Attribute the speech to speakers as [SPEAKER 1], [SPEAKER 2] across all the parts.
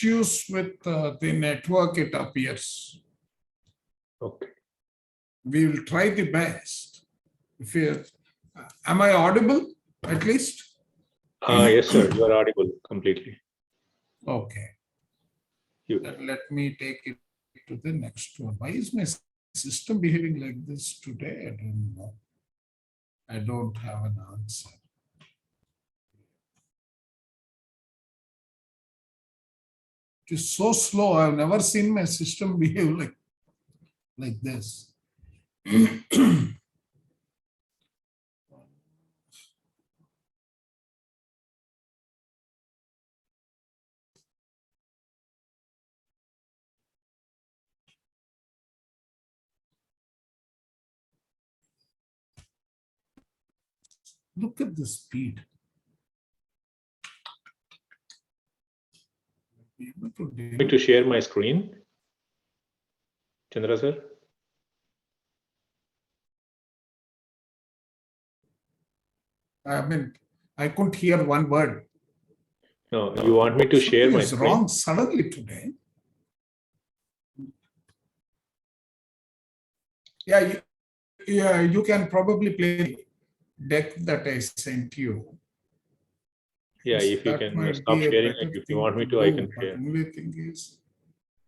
[SPEAKER 1] issues with the network, it appears.
[SPEAKER 2] Okay.
[SPEAKER 1] We will try the best. If you, am I audible at least?
[SPEAKER 2] Yes, sir. You are audible completely.
[SPEAKER 1] Okay. Then let me take it to the next one. Why is my system behaving like this today? I don't know. I don't have an answer. It is so slow. I've never seen my system behave like this. Look at the speed.
[SPEAKER 2] Going to share my screen, Chandra sir.
[SPEAKER 1] I mean, I couldn't hear one word.
[SPEAKER 2] No, you want me to share my
[SPEAKER 1] screen?
[SPEAKER 2] Wrong
[SPEAKER 1] suddenly today. Yeah, you can probably play the deck that I sent you.
[SPEAKER 2] Yeah, if you can stop sharing it, if you want me to, I can share.
[SPEAKER 1] The only thing is,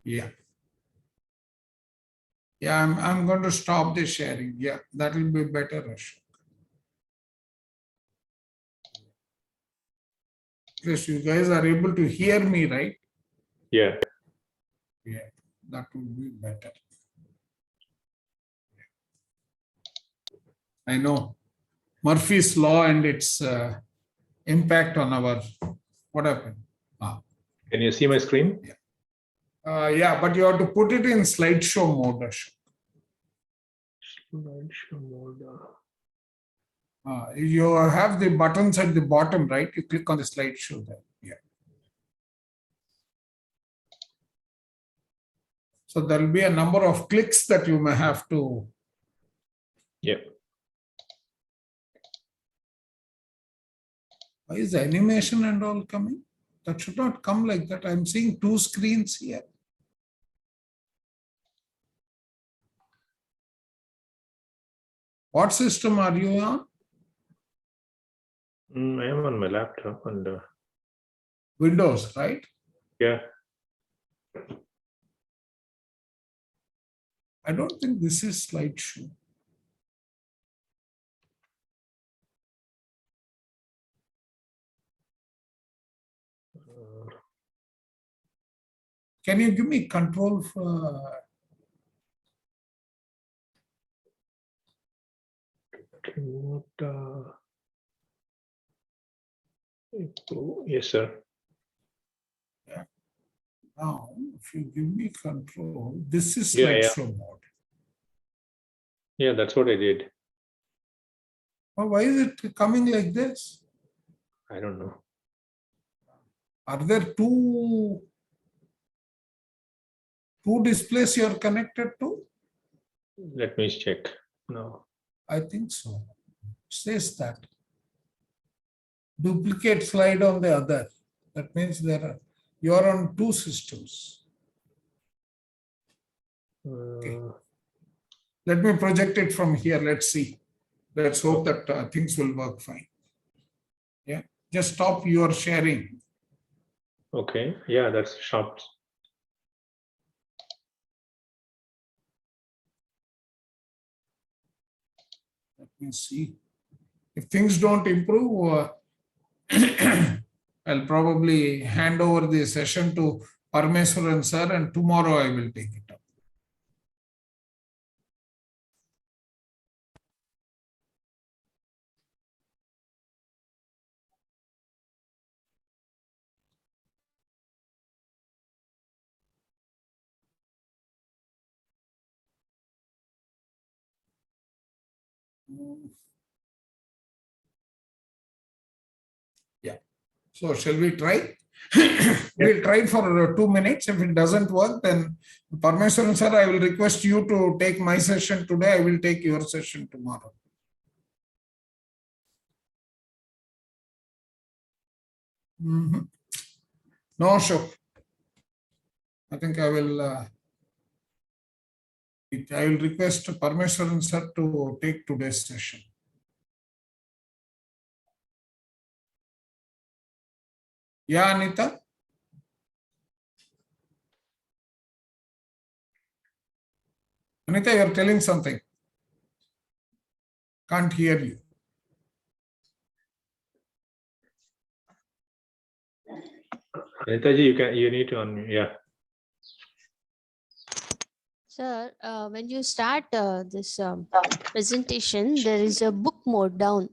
[SPEAKER 1] yeah, I'm going to stop the sharing. Yeah, that will be better, Ashok. Yes, you guys are able to hear me, right?
[SPEAKER 2] Yeah.
[SPEAKER 1] Yeah, that would be better. I know Murphy's law and its impact on our what happened.
[SPEAKER 2] Can you see my screen?
[SPEAKER 1] Yeah. Yeah, but you have to put it in slideshow mode, Ashok.
[SPEAKER 2] Slideshow mode.
[SPEAKER 1] You have the buttons at the bottom, right? You click on the slideshow there. Yeah. So there will be a number of clicks that you may have to.
[SPEAKER 2] Yeah.
[SPEAKER 1] Why is the animation and all coming? That should not come like that. I'm seeing two screens here. What system are you on?
[SPEAKER 2] I am on my laptop and
[SPEAKER 1] Windows, right?
[SPEAKER 2] yeah.
[SPEAKER 1] I don't think this is slideshow. Can you give me control for?
[SPEAKER 2] Yes, sir.
[SPEAKER 1] Yeah. Now, if you give me control, this is
[SPEAKER 2] Yeah,
[SPEAKER 1] slideshow mode.
[SPEAKER 2] Yeah, that's what I did.
[SPEAKER 1] Well, why is it coming like this?
[SPEAKER 2] I don't know.
[SPEAKER 1] Are there two displays you're connected to?
[SPEAKER 2] Let me check. No.
[SPEAKER 1] I think so. It says that. Duplicate slide on the other. That means you're on two systems. Okay. Let me project it from here. Let's see. Let's hope that things will work fine. Yeah. Just stop your sharing.
[SPEAKER 2] Okay. Yeah, that's sharp.
[SPEAKER 1] Let me see. If things don't improve, I'll probably hand over the session to Parameswaran sir, and tomorrow I will take it up. Yeah. So shall we try? We'll try for 2 minutes. If it doesn't work, then Parameswaran sir, I will request you to take my session today. I will take your session tomorrow. No, sure. I think I will request Parmeshwaran sir to take today's session. Yeah, Anita? Anita, you're telling something. Can't hear you.
[SPEAKER 2] Anitaji, you need to unmute. Yeah.
[SPEAKER 3] Sir, when you start this presentation, there is a book mode down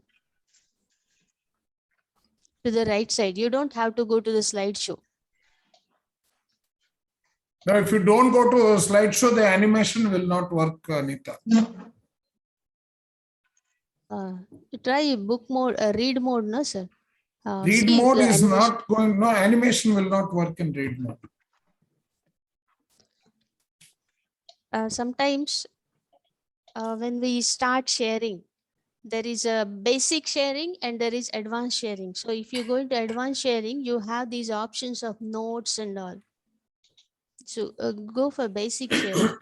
[SPEAKER 3] to the right side. You don't have to go to the slideshow.
[SPEAKER 1] Now, if you don't go to a slideshow, the animation will not work, Anita.
[SPEAKER 3] Try book mode, read mode, no, sir?
[SPEAKER 1] Read
[SPEAKER 3] See
[SPEAKER 1] mode
[SPEAKER 3] the
[SPEAKER 1] is
[SPEAKER 3] animation.
[SPEAKER 1] not going, no, animation will not work in read mode.
[SPEAKER 3] Sometimes when we start sharing, there is a basic sharing and there is advanced sharing. So if you go into advanced sharing, you have these options of notes and all. So go for basic sharing.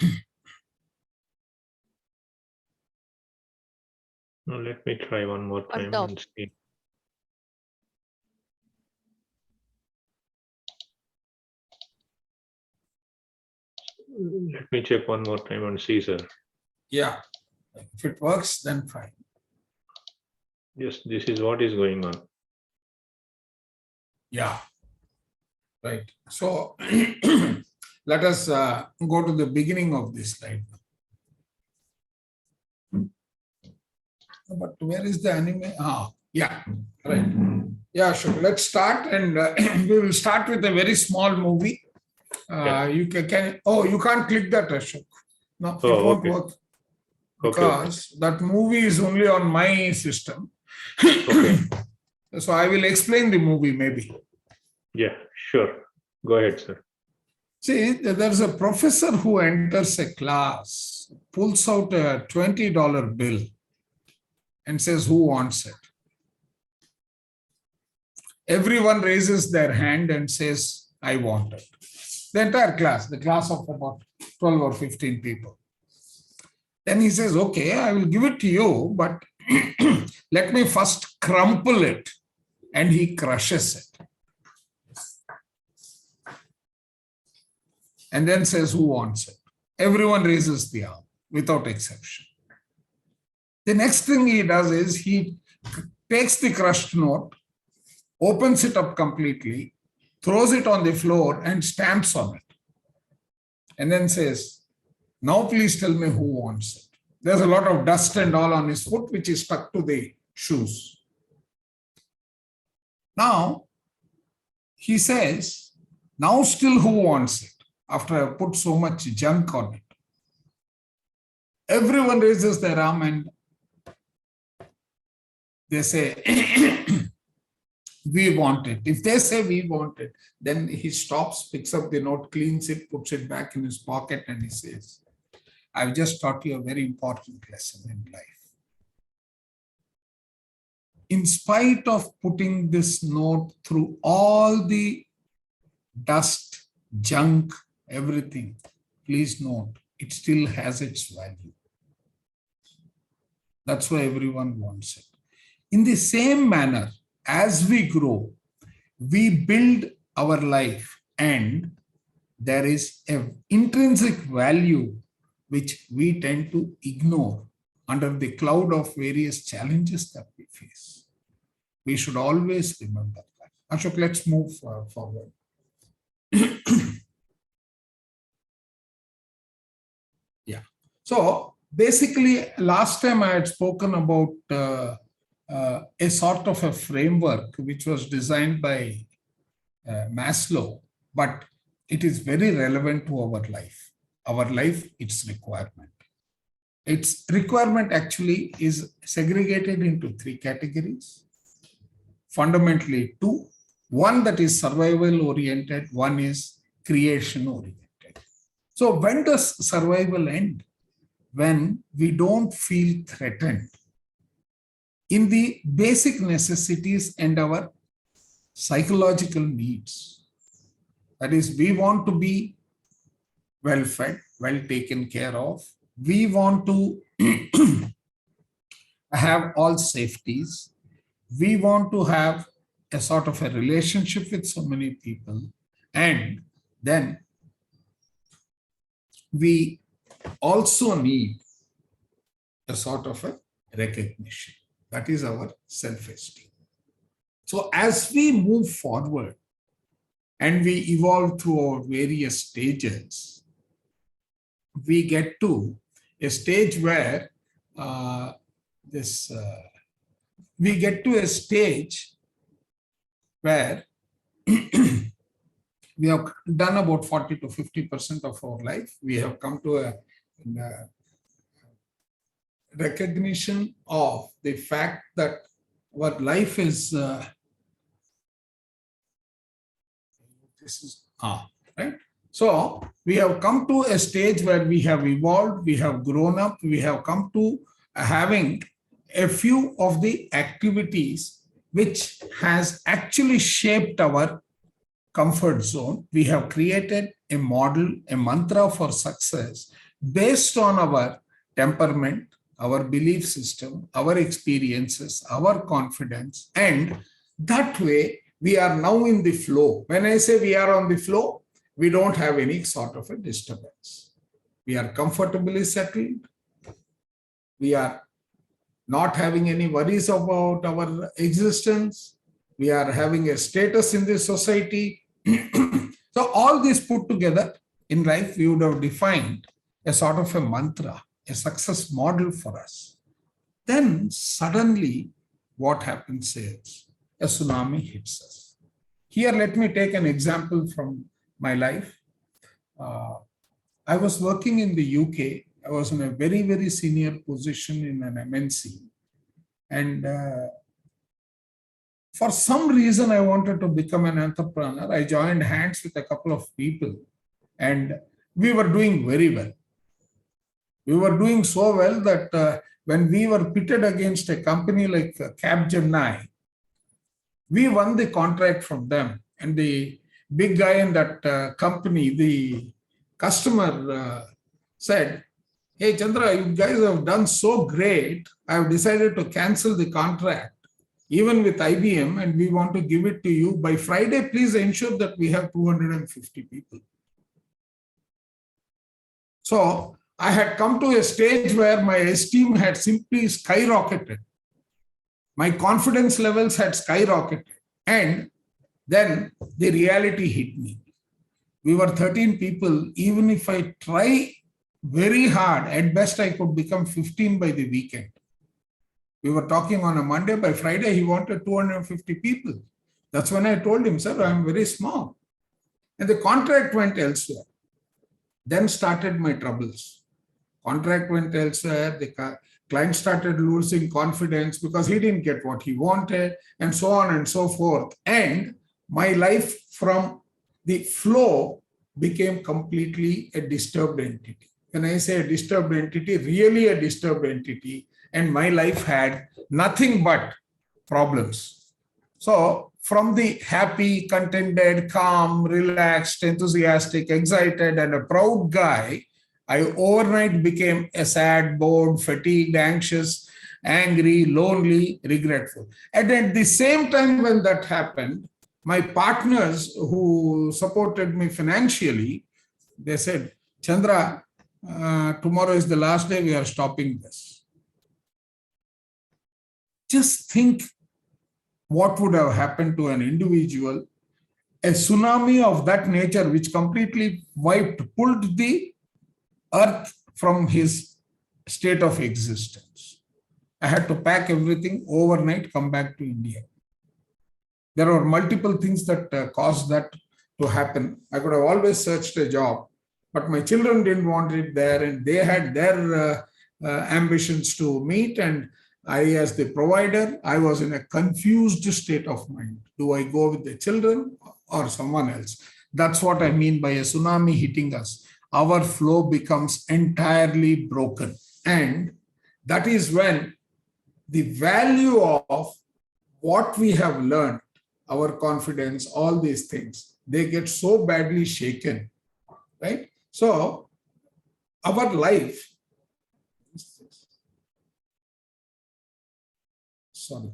[SPEAKER 2] No, let me try one more
[SPEAKER 3] On
[SPEAKER 2] time
[SPEAKER 3] top.
[SPEAKER 2] and see. Let me check one more time and see, sir.
[SPEAKER 1] Yeah. If it works, then fine.
[SPEAKER 2] Yes, this is what is going on.
[SPEAKER 1] Yeah. Right. So let us go to the beginning of this slide. But where is the anime? Yeah. Right. Yeah, sure. Let's start, and we will start with a very small movie. You can you can't click that, Ashok. No, it won't work because that movie is only on my system.
[SPEAKER 2] Okay.
[SPEAKER 1] So I will explain the movie maybe.
[SPEAKER 2] Yeah, sure. Go ahead, sir.
[SPEAKER 1] See, there's a professor who enters a class, pulls out a $20 bill and says, "Who wants it?" Everyone raises their hand and says, "I want it." The entire class, the class of about 12 or 15 people. Then he says, "Okay, I will give it to you, but let me first crumple it." And he crushes it. And then says, "Who wants it?" Everyone raises the arm without exception. The next thing he does is he takes the crushed note, opens it up completely, throws it on the floor and stamps on it. And then says, "Now please tell me who wants it." There's a lot of dust and all on his foot, which is stuck to the shoes. Now, he says, "Now still who wants it?" After I put so much junk on it. Everyone raises their arm and they say, "We want it." If they say we want it, then he stops, picks up the note, cleans it, puts it back in his pocket, and he says, "I've just taught you a very important lesson in life. In spite of putting this note through all the dust, junk, everything, please note, it still has its value. That's why everyone wants it." In the same manner, as we grow, we build our life, and there is an intrinsic value which we tend to ignore under the cloud of various challenges that we face. We should always remember that. Ashok, let's move forward. Yeah. So basically, last time I had spoken about a sort of a framework which was designed by Maslow, but it is very relevant to our life. Our life, its requirement. Its requirement actually is segregated into three categories. Fundamentally two. One that is survival oriented, one is creation oriented. So when does survival end? When we don't feel threatened in the basic necessities and our psychological needs. That is, we want to be well fed, well taken care of. We want to have all safeties. We want to have a sort of a relationship with so many people. And then we also need a sort of a recognition. That is our self-esteem. So as we move forward and we evolve through our various stages, we get to a stage where we get to a stage where we have done about 40 to 50% of our life. We have come to a recognition of the fact that our life is right. So we have come to a stage where we have evolved, we have grown up, we have come to having a few of the activities which has actually shaped our comfort zone. We have created a model, a mantra for success based on our temperament, our belief system, our experiences, our confidence, and that way we are now in the flow. When I say we are on the flow, we don't have any sort of a disturbance. We are comfortably settled. We are not having any worries about our existence. We are having a status in this society. So all this put together in life, we would have defined a sort of a mantra, a success model for us. Then suddenly what happens is a tsunami hits us. Here, let me take an example from my life. I was working in the UK. I was in a very, very senior position in an MNC. And for some reason, I wanted to become an entrepreneur. I joined hands with a couple of people and we were doing very well. We were doing so well that when we were pitted against a company like Capgemini, we won the contract from them. And the big guy in that company, the customer said, "Hey, Chandra, you guys have done so great. I've decided to cancel the contract, even with IBM, and we want to give it to you. By Friday, please ensure that we have 250 people." So I had come to a stage where my esteem had simply skyrocketed. My confidence levels had skyrocketed. And then the reality hit me. We were 13 people. Even if I try very hard, at best I could become 15 by the weekend. We were talking on a Monday. By Friday, he wanted 250 people. That's when I told him, "Sir, I'm very small." And the contract went elsewhere. Then started my troubles. Contract went elsewhere. The client started losing confidence because he didn't get what he wanted, and so on and so forth. And my life from the flow became completely a disturbed entity. When I say a disturbed entity, really a disturbed entity, and my life had nothing but problems. So from the happy, contented, calm, relaxed, enthusiastic, excited, and a proud guy, I overnight became a sad, bored, fatigued, anxious, angry, lonely, regretful. And at the same time when that happened, my partners who supported me financially, they said, "Chandra, tomorrow is the last day, we are stopping this." Just think what would have happened to an individual. A tsunami of that nature, which completely pulled the earth from his state of existence. I had to pack everything overnight, come back to India. There were multiple things that caused that to happen. I could have always searched a job, but my children didn't want it there, and they had their ambitions to meet. And I, as the provider, I was in a confused state of mind. Do I go with the children or someone else? That's what I mean by a tsunami hitting us. Our flow becomes entirely broken. And that is when the value of what we have learned, our confidence, all these things, they get so badly shaken, right? So our life, sorry.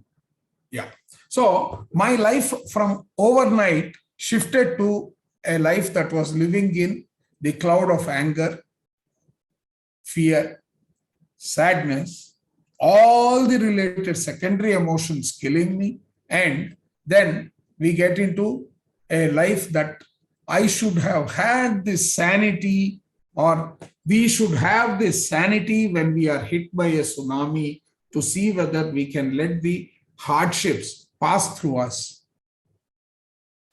[SPEAKER 1] Yeah. So my life from overnight shifted to a life that was living in the cloud of anger, fear, sadness, all the related secondary emotions killing me. And then we get into a life that I should have had this sanity, or we should have this sanity when we are hit by a tsunami to see whether we can let the hardships pass through us.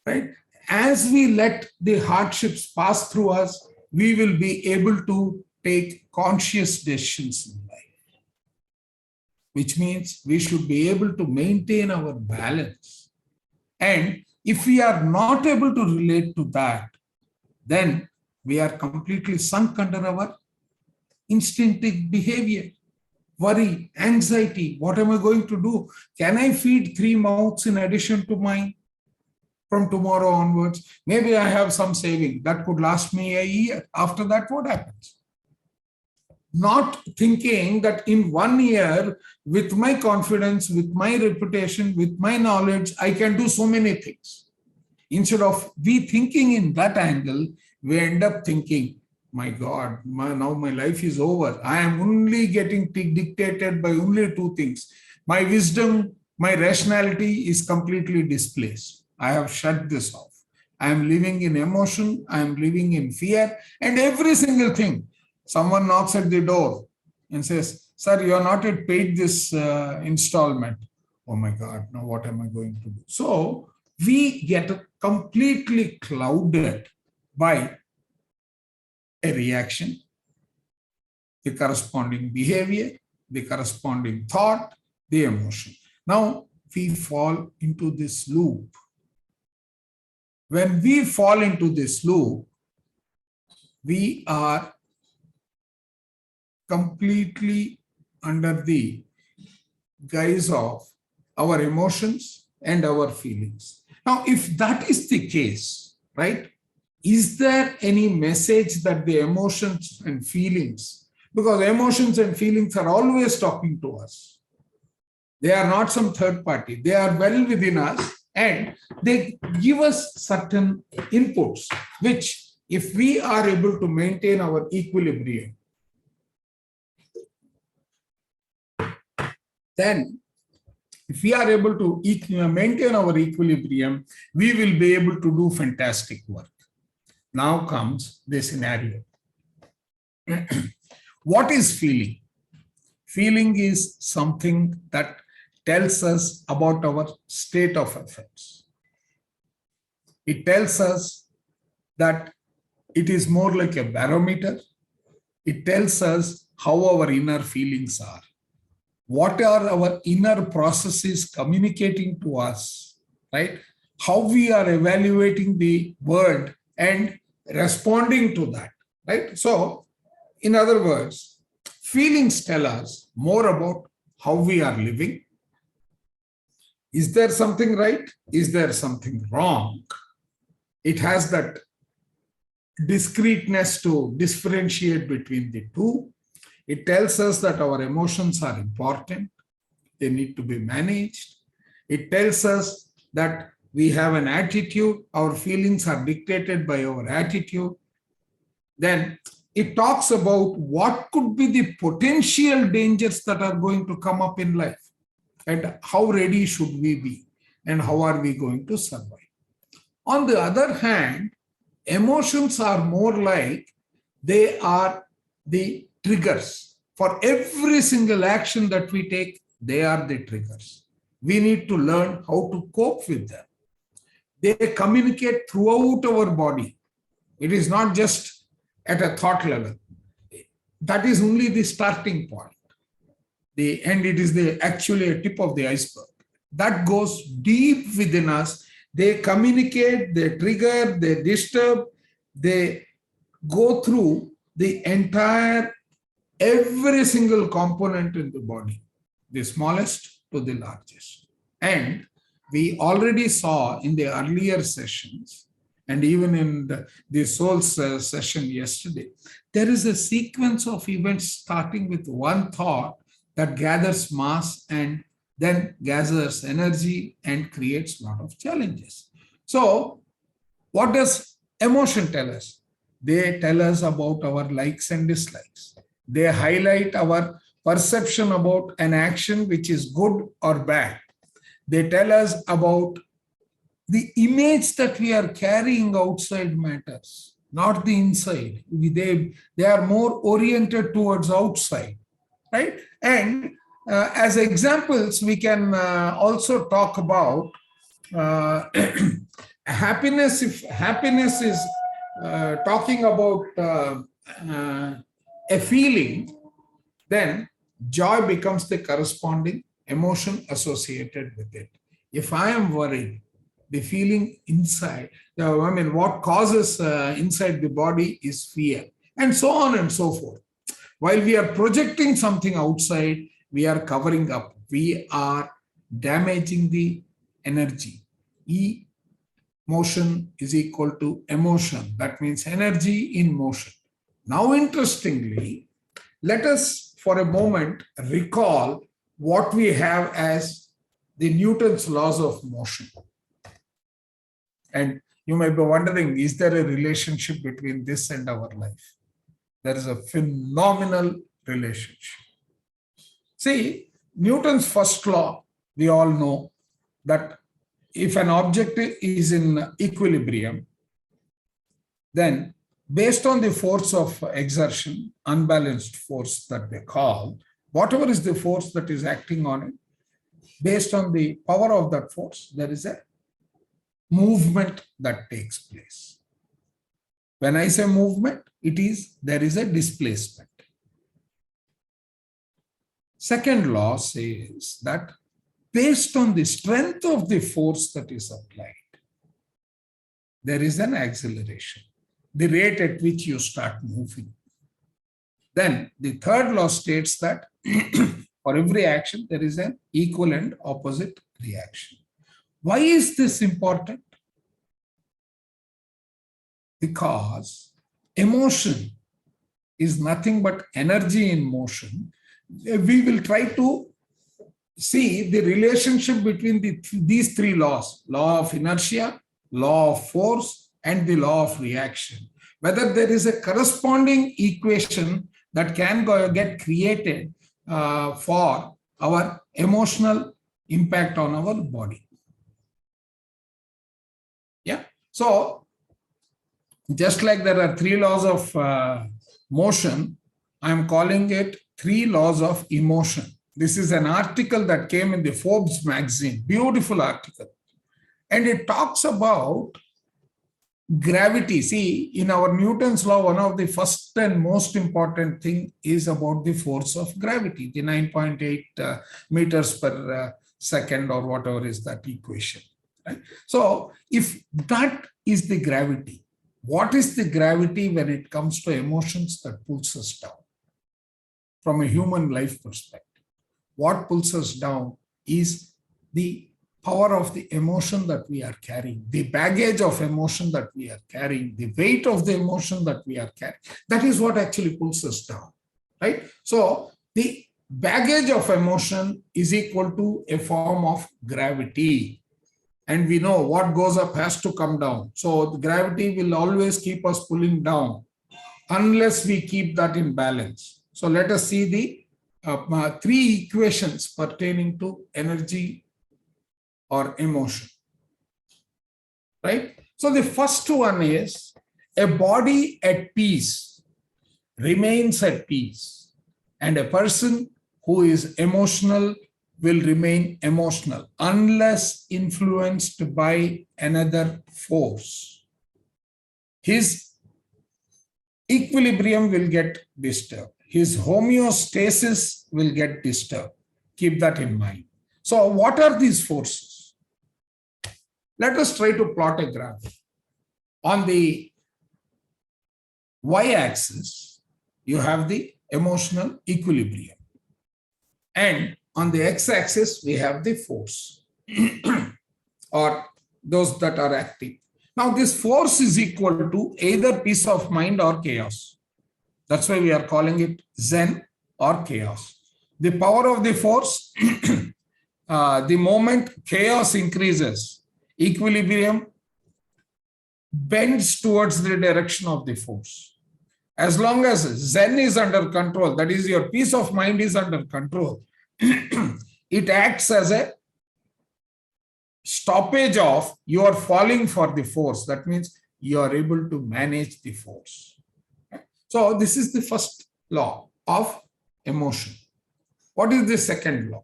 [SPEAKER 1] Right? As we let the hardships pass through us, we will be able to take conscious decisions in life, which means we should be able to maintain our balance. And if we are not able to relate to that, then we are completely sunk under our instinctive behavior, worry, anxiety. What am I going to do? Can I feed 3 mouths in addition to mine from tomorrow onwards? Maybe I have some saving that could last me a year. After that, what happens? Not thinking that in 1 year, with my confidence, with my reputation, with my knowledge, I can do so many things. Instead of we thinking in that angle, we end up thinking, my God, now my life is over. I am only getting dictated by only 2 things. My wisdom, my rationality is completely displaced. I have shut this off. I am living in emotion. I am living in fear, and every single thing. Someone knocks at the door and says, sir, you are not yet paid this installment. Oh my God, now what am I going to do? So we get completely clouded by a reaction, the corresponding behavior, the corresponding thought, the emotion. Now we fall into this loop. When we fall into this loop, we are completely under the guise of our emotions and our feelings. Now, if that is the case, right, is there any message that the emotions and feelings, because emotions and feelings are always talking to us. They are not some third party. They are well within us, and they give us certain inputs, which if we are able to maintain our equilibrium, then if we are able to maintain our equilibrium, we will be able to do fantastic work. Now comes the scenario. What is feeling? Feeling is something that tells us about our state of affairs. It tells us that it is more like a barometer. It tells us how our inner feelings are. What are our inner processes communicating to us, right? How we are evaluating the world and responding to that, right? So, in other words, feelings tell us more about how we are living. Is there something right? Is there something wrong? It has that discreteness to differentiate between the two. It tells us that our emotions are important. They need to be managed. It tells us that we have an attitude. Our feelings are dictated by our attitude. Then it talks about what could be the potential dangers that are going to come up in life and how ready should we be and how are we going to survive. On the other hand, emotions are more like they are the triggers. For every single action that we take, they are the triggers. We need to learn how to cope with them. They communicate throughout our body. It is not just at a thought level. That is only the starting point. And it is actually a tip of the iceberg. That goes deep within us. They communicate, they trigger, they disturb, they go through the entire, every single component in the body, the smallest to the largest. And we already saw in the earlier sessions and even in the Soul's session yesterday, there is a sequence of events starting with one thought that gathers mass and then gathers energy and creates a lot of challenges. So what does emotion tell us? They tell us about our likes and dislikes. They highlight our perception about an action which is good or bad. They tell us about the image that we are carrying outside matters, not the inside. They are more oriented towards outside, right? And as examples, we can also talk about happiness. If happiness is talking about a feeling, then joy becomes the corresponding emotion associated with it. If I am worried, the feeling inside, what causes inside the body is fear, and so on and so forth. While we are projecting something outside, we are covering up. We are damaging the energy. Motion is equal to emotion. That means energy in motion. Now, interestingly, let us for a moment recall what we have as the Newton's laws of motion. And you may be wondering, is there a relationship between this and our life? There is a phenomenal relationship. See, Newton's first law, we all know that if an object is in equilibrium, then based on the force of exertion, unbalanced force that they call, whatever is the force that is acting on it, based on the power of that force, there is a movement that takes place. When I say movement, there is a displacement. Second law says that based on the strength of the force that is applied, there is an acceleration, the rate at which you start moving. Then the third law states that for every action, there is an equal and opposite reaction. Why is this important? Because emotion is nothing but energy in motion. We will try to see the relationship between these three laws: law of inertia, law of force, and the law of reaction. Whether there is a corresponding equation that can get created for our emotional impact on our body. Yeah. So just like there are three laws of motion, I am calling it three laws of emotion. This is an article that came in the Forbes magazine, beautiful article. And it talks about gravity. See, in our Newton's law, one of the first and most important thing is about the force of gravity, the 9.8 meters per second or whatever is that equation. Right? So if that is the gravity, what is the gravity when it comes to emotions that pulls us down? From a human life perspective, what pulls us down is the power of the emotion that we are carrying, the baggage of emotion that we are carrying, the weight of the emotion that we are carrying. That is what actually pulls us down, right? So the baggage of emotion is equal to a form of gravity. And we know what goes up has to come down. So the gravity will always keep us pulling down unless we keep that in balance. So let us see the three equations pertaining to energy or emotion, right? So the first one is a body at peace remains at peace, and a person who is emotional will remain emotional unless influenced by another force. His equilibrium will get disturbed. His homeostasis will get disturbed. Keep that in mind. So what are these forces? Let us try to plot a graph. On the y-axis, you have the emotional equilibrium. And on the x-axis, we have the force or those that are active. Now this force is equal to either peace of mind or chaos. That's why we are calling it Zen or chaos. The power of the force, the moment chaos increases, equilibrium bends towards the direction of the force. As long as Zen is under control, that is your peace of mind is under control, it acts as a stoppage of your falling for the force. That means you are able to manage the force. So this is the first law of emotion. What is the second law?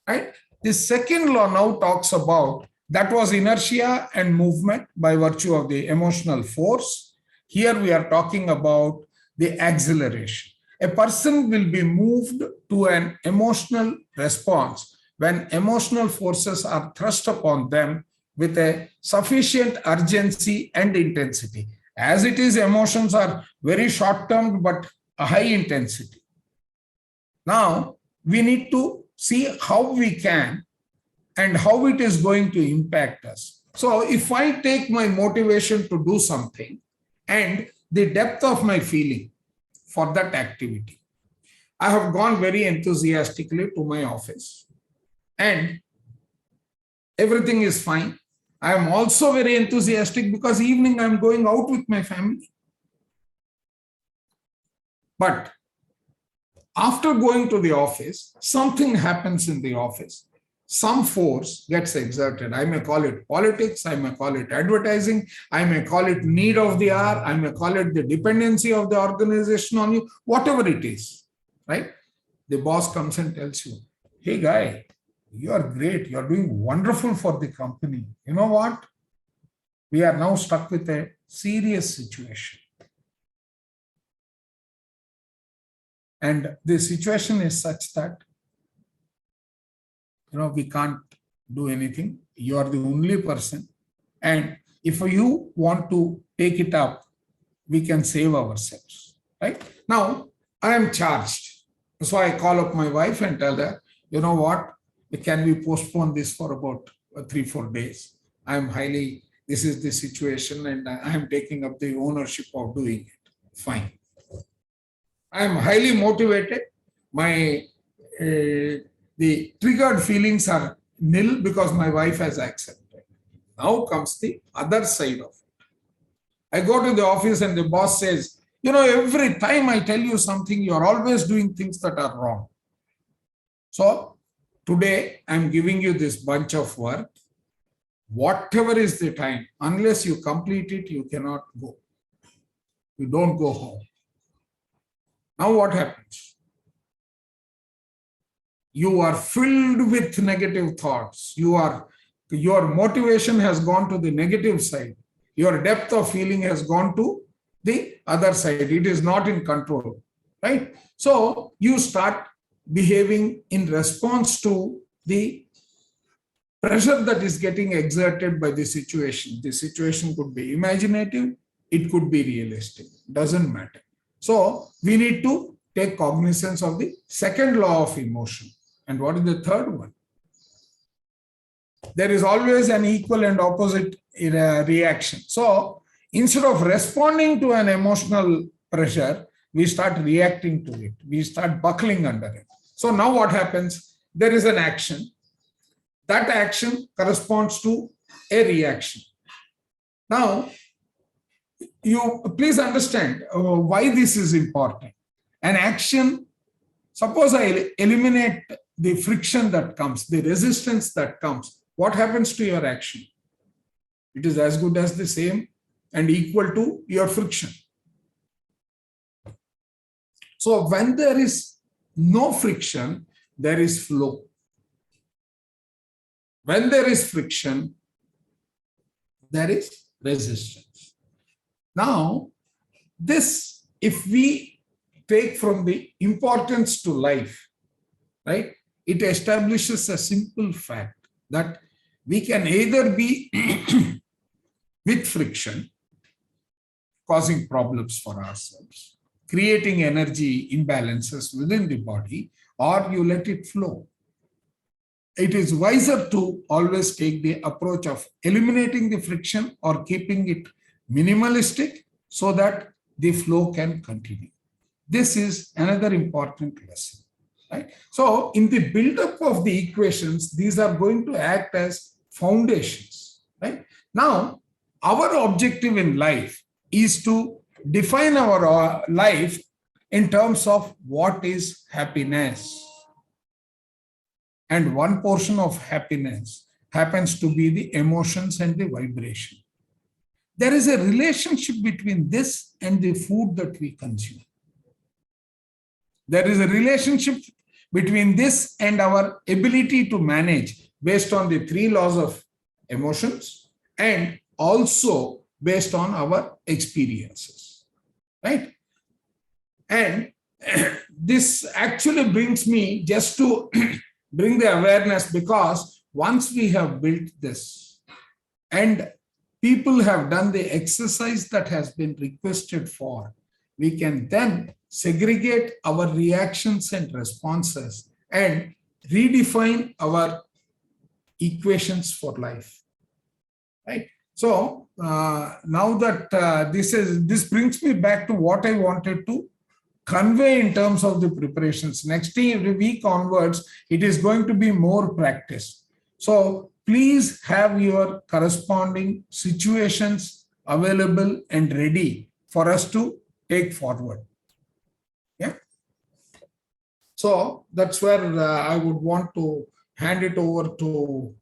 [SPEAKER 1] Right? The second law now talks about, that was inertia and movement by virtue of the emotional force. Here we are talking about the acceleration. A person will be moved to an emotional response when emotional forces are thrust upon them with a sufficient urgency and intensity. As it is, emotions are very short-term but a high intensity. Now, we need to see how we can and how it is going to impact us. So if I take my motivation to do something and the depth of my feeling for that activity, I have gone very enthusiastically to my office and everything is fine. I am also very enthusiastic because evening I am going out with my family. But after going to the office, something happens in the office. Some force gets exerted. I may call it politics, I may call it advertising, I may call it need of the hour, I may call it the dependency of the organization on you, whatever it is, right? The boss comes and tells you, hey guy, you are great, you are doing wonderful for the company. You know what? We are now stuck with a serious situation. And the situation is such that, we can't do anything. You are the only person. And if you want to take it up, we can save ourselves, right? Now, I am charged. So I call up my wife and tell her, you know what? Can we postpone this for about 3-4 days? This is the situation and I am taking up the ownership of doing it. Fine. I am highly motivated. The triggered feelings are nil because my wife has accepted. Now comes the other side of it. I go to the office and the boss says, every time I tell you something, you are always doing things that are wrong. So today I'm giving you this bunch of work. Whatever is the time, unless you complete it, you cannot go. You don't go home. Now what happens? You are filled with negative thoughts. Your motivation has gone to the negative side. Your depth of feeling has gone to the other side. It is not in control, right? So you start behaving in response to the pressure that is getting exerted by the situation. The situation could be imaginative, it could be realistic, doesn't matter. So we need to take cognizance of the second law of emotion. And what is the third one? There is always an equal and opposite reaction. So instead of responding to an emotional pressure, we start reacting to it. We start buckling under it. So now what happens? There is an action. That action corresponds to a reaction. Now, you please understand why this is important. An action, suppose I eliminate the friction that comes, the resistance that comes, what happens to your action? It is as good as the same and equal to your friction. So when there is no friction, there is flow. When there is friction, there is resistance. Now, this, if we take from the importance to life, right, it establishes a simple fact that we can either be with friction, causing problems for ourselves, creating energy imbalances within the body, or you let it flow. it is wiser to always take the approach of eliminating the friction or keeping it minimalistic so that the flow can continue. This is another important lesson, right? So in the build-up of the equations, these are going to act as foundations, right? Now, our objective in life is to define our life in terms of what is happiness. And one portion of happiness happens to be the emotions and the vibration. There is a relationship between this and the food that we consume. There is a relationship between this and our ability to manage based on the 3 laws of emotions and also based on our experiences, right? And this actually brings me just to bring the awareness, because once we have built this and people have done the exercise that has been requested for, we can then segregate our reactions and responses and redefine our equations for life, right? So now that this brings me back to what I wanted to convey in terms of the preparations. Next week onwards, it is going to be more practice. So please have your corresponding situations available and ready for us to take forward. Yeah. So that's where I would want to hand it over to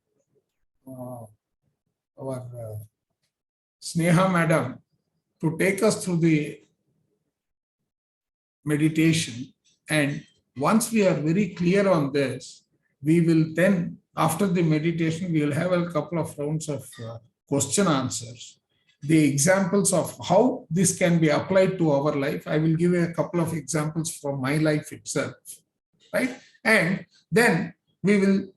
[SPEAKER 1] our Sneha madam to take us through the meditation. And once we are very clear on this, we will then, after the meditation, we will have a couple of rounds of question answers. The examples of how this can be applied to our life, I will give a couple of examples from my life itself, right? And then we will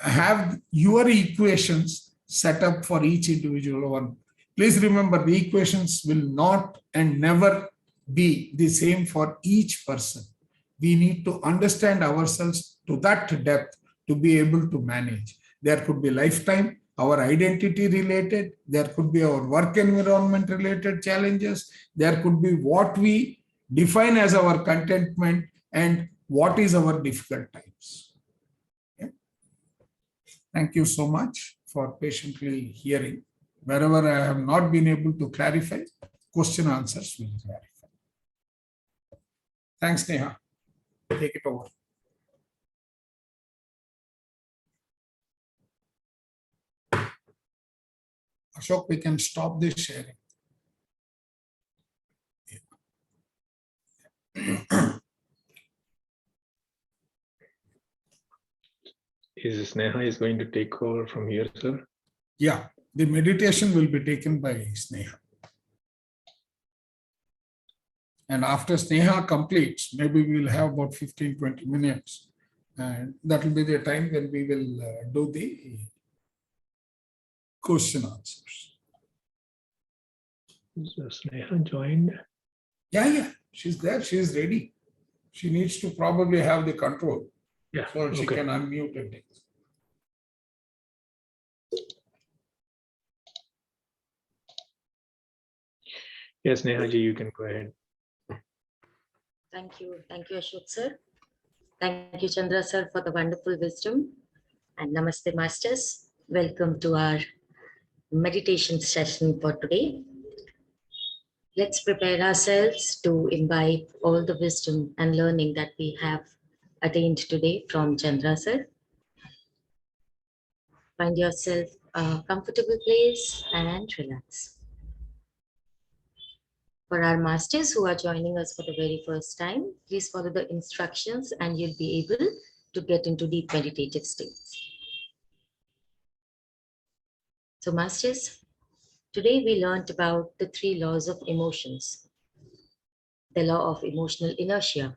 [SPEAKER 1] have your equations set up for each individual one. Please remember, the equations will not and never be the same for each person. We need to understand ourselves to that depth to be able to manage. There could be lifetime, our identity related, there could be our work environment related challenges, there could be what we define as our contentment and what is our difficult times. Okay. Thank you so much for patiently hearing. Wherever I have not been able to clarify, question answers will clarify. Thanks, Neha. Take it over. Ashok, we can stop this sharing.
[SPEAKER 2] Is Sneha is going to take over from here, sir?
[SPEAKER 1] Yeah, the meditation will be taken by Sneha. And after Sneha completes, maybe we will have about 15-20 minutes. And that will be the time when we will do the question answers.
[SPEAKER 2] So Sneha joined.
[SPEAKER 1] Yeah, she's there. She is ready. She needs to probably have the control.
[SPEAKER 2] Yeah,
[SPEAKER 1] So she
[SPEAKER 2] okay.
[SPEAKER 1] can unmute and things.
[SPEAKER 2] Yes, Neha ji, you can go ahead.
[SPEAKER 4] Thank you, Ashok sir. Thank you, Chandra sir, for the wonderful wisdom. And Namaste, masters. Welcome to our meditation session for today. Let's prepare ourselves to imbibe all the wisdom and learning that we have attained today from Chandra sir. Find yourself a comfortable place and relax. For our masters who are joining us for the very first time, please follow the instructions and you'll be able to get into deep meditative states. So masters, today we learned about the 3 laws of emotions. The law of emotional inertia,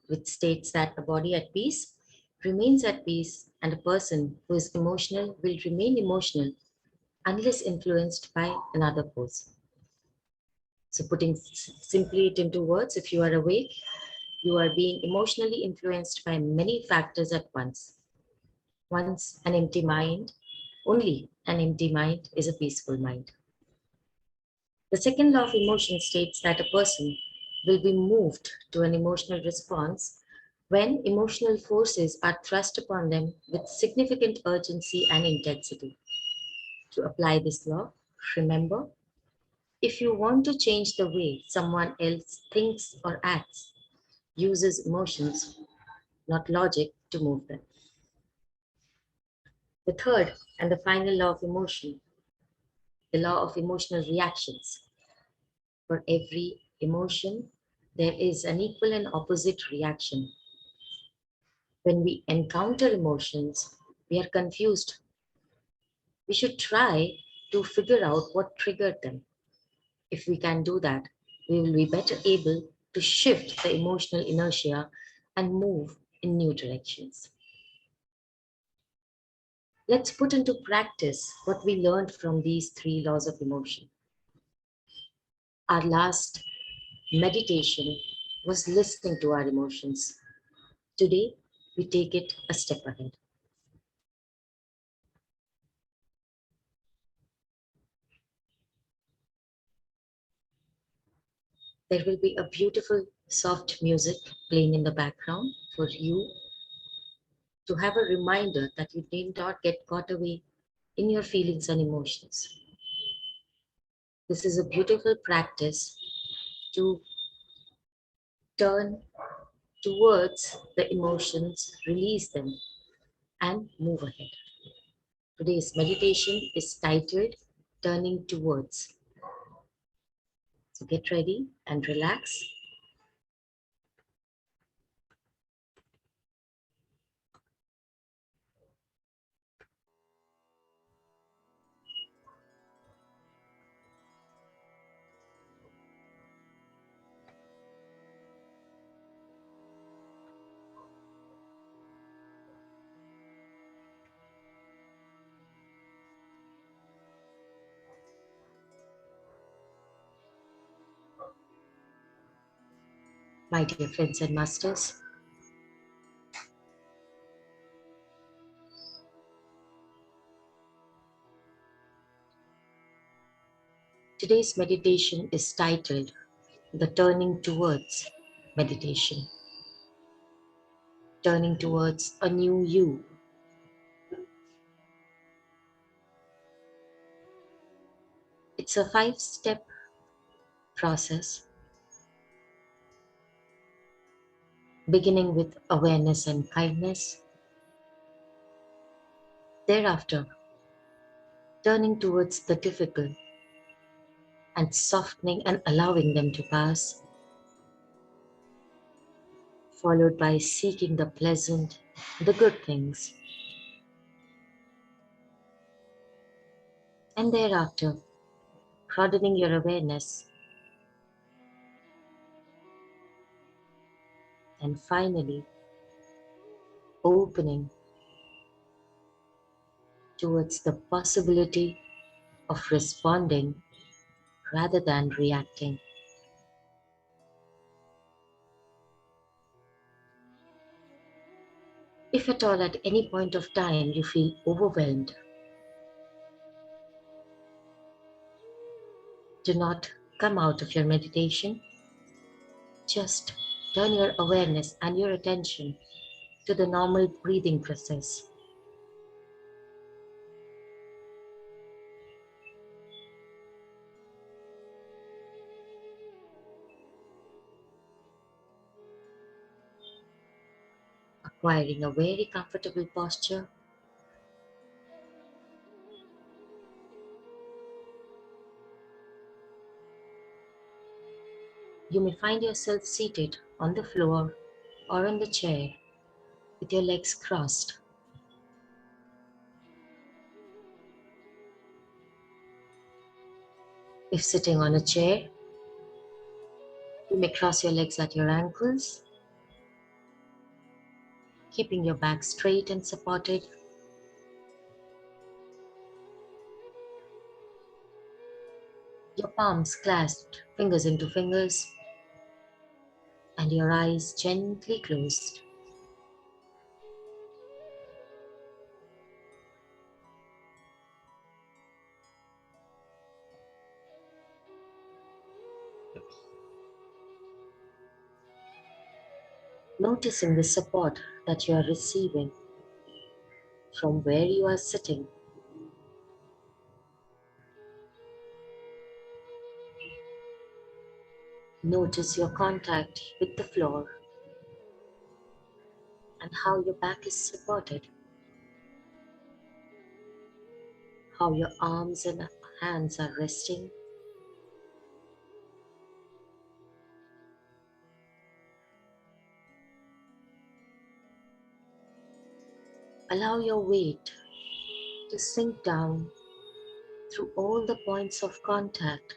[SPEAKER 4] which states that a body at peace remains at peace and a person who is emotional will remain emotional unless influenced by another force. So putting simply it into words, if you are awake, you are being emotionally influenced by many factors at once. Once an empty mind, only an empty mind is a peaceful mind. The second law of emotion states that a person will be moved to an emotional response when emotional forces are thrust upon them with significant urgency and intensity. To apply this law, remember, if you want to change the way someone else thinks or acts, uses emotions, not logic, to move them. The third and the final law of emotion, the law of emotional reactions. For every emotion, there is an equal and opposite reaction. When we encounter emotions, we are confused. We should try to figure out what triggered them. If we can do that, we will be better able to shift the emotional inertia and move in new directions. Let's put into practice what we learned from these three laws of emotion. Our last meditation was listening to our emotions. Today, we take it a step ahead. There will be a beautiful soft music playing in the background for you to have a reminder that you need not get caught away in your feelings and emotions. This is a beautiful practice to turn towards the emotions, release them, and move ahead. Today's meditation is titled Turning Towards. So get ready and relax. My dear friends and masters, today's meditation is titled The Turning Towards Meditation. Turning towards a new you. It's a 5-step process, beginning with awareness and kindness. Thereafter, turning towards the difficult and softening and allowing them to pass, followed by seeking the pleasant, the good things. And thereafter, broadening your awareness. And finally, opening towards the possibility of responding rather than reacting. If at all at any point of time you feel overwhelmed, do not come out of your meditation. Just turn your awareness and your attention to the normal breathing process. Acquiring a very comfortable posture. You may find yourself seated on the floor or on the chair with your legs crossed. If sitting on a chair, you may cross your legs at your ankles, keeping your back straight and supported. Your palms clasped, fingers into fingers, and your eyes gently closed. Noticing the support that you are receiving from where you are sitting. Notice your contact with the floor and how your back is supported, how your arms and hands are resting. Allow your weight to sink down through all the points of contact,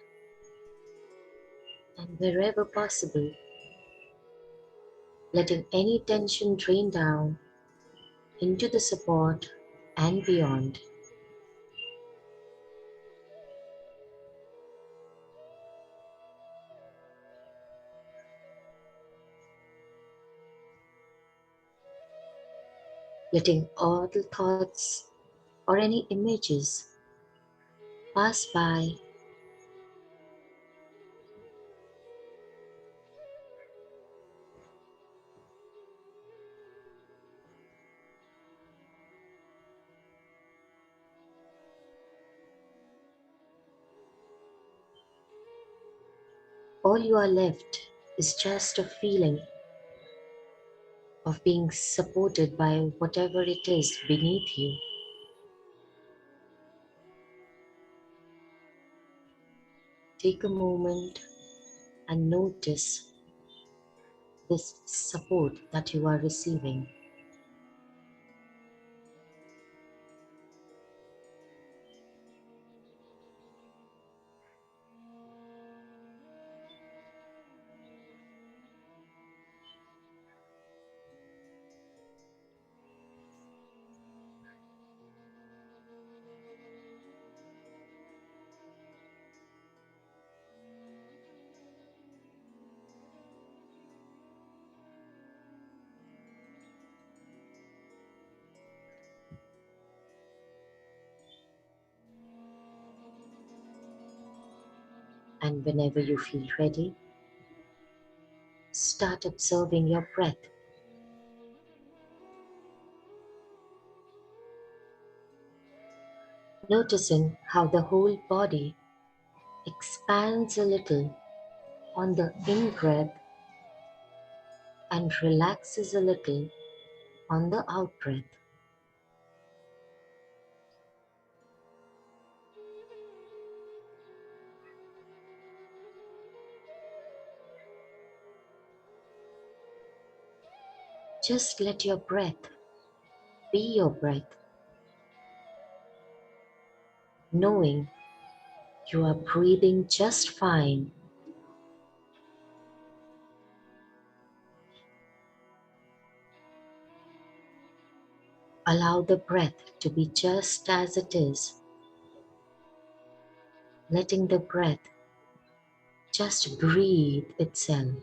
[SPEAKER 4] and wherever possible, letting any tension drain down into the support and beyond. Letting all the thoughts or any images pass by. All you are left is just a feeling of being supported by whatever it is beneath you. Take a moment and notice this support that you are receiving. And whenever you feel ready, start observing your breath. Noticing how the whole body expands a little on the in-breath and relaxes a little on the out-breath. Just let your breath be your breath, knowing you are breathing just fine. Allow the breath to be just as it is, letting the breath just breathe itself.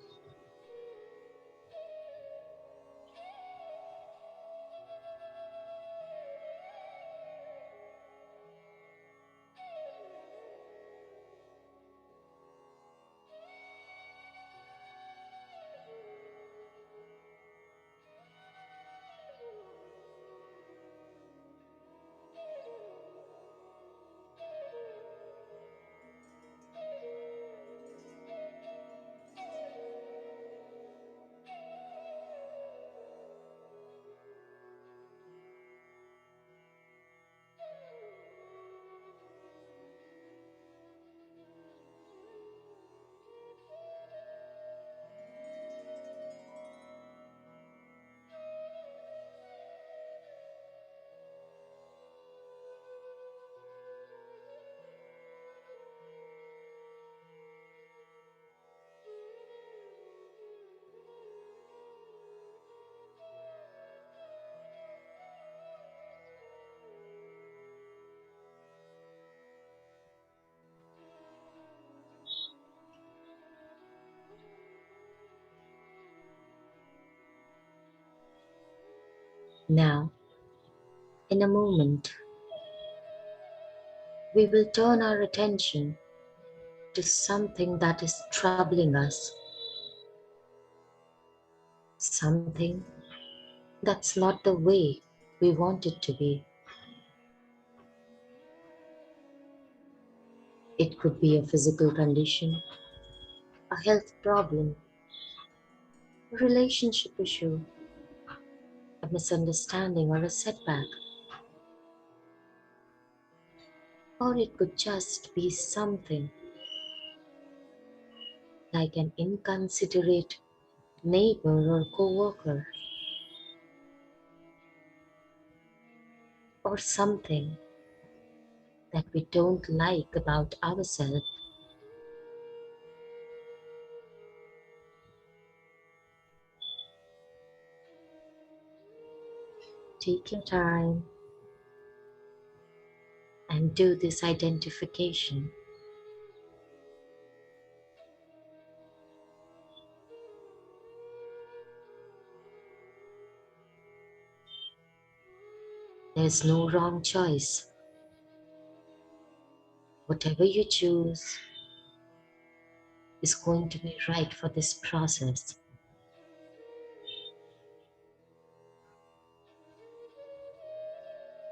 [SPEAKER 4] Now, in a moment, we will turn our attention to something that is troubling us. something that's not the way we want it to be. It could be a physical condition, a health problem, a relationship issue, a misunderstanding or a setback. Or it could just be something like an inconsiderate neighbor or coworker, or something that we don't like about ourselves. Take your time and do this identification. There's no wrong choice. Whatever you choose is going to be right for this process.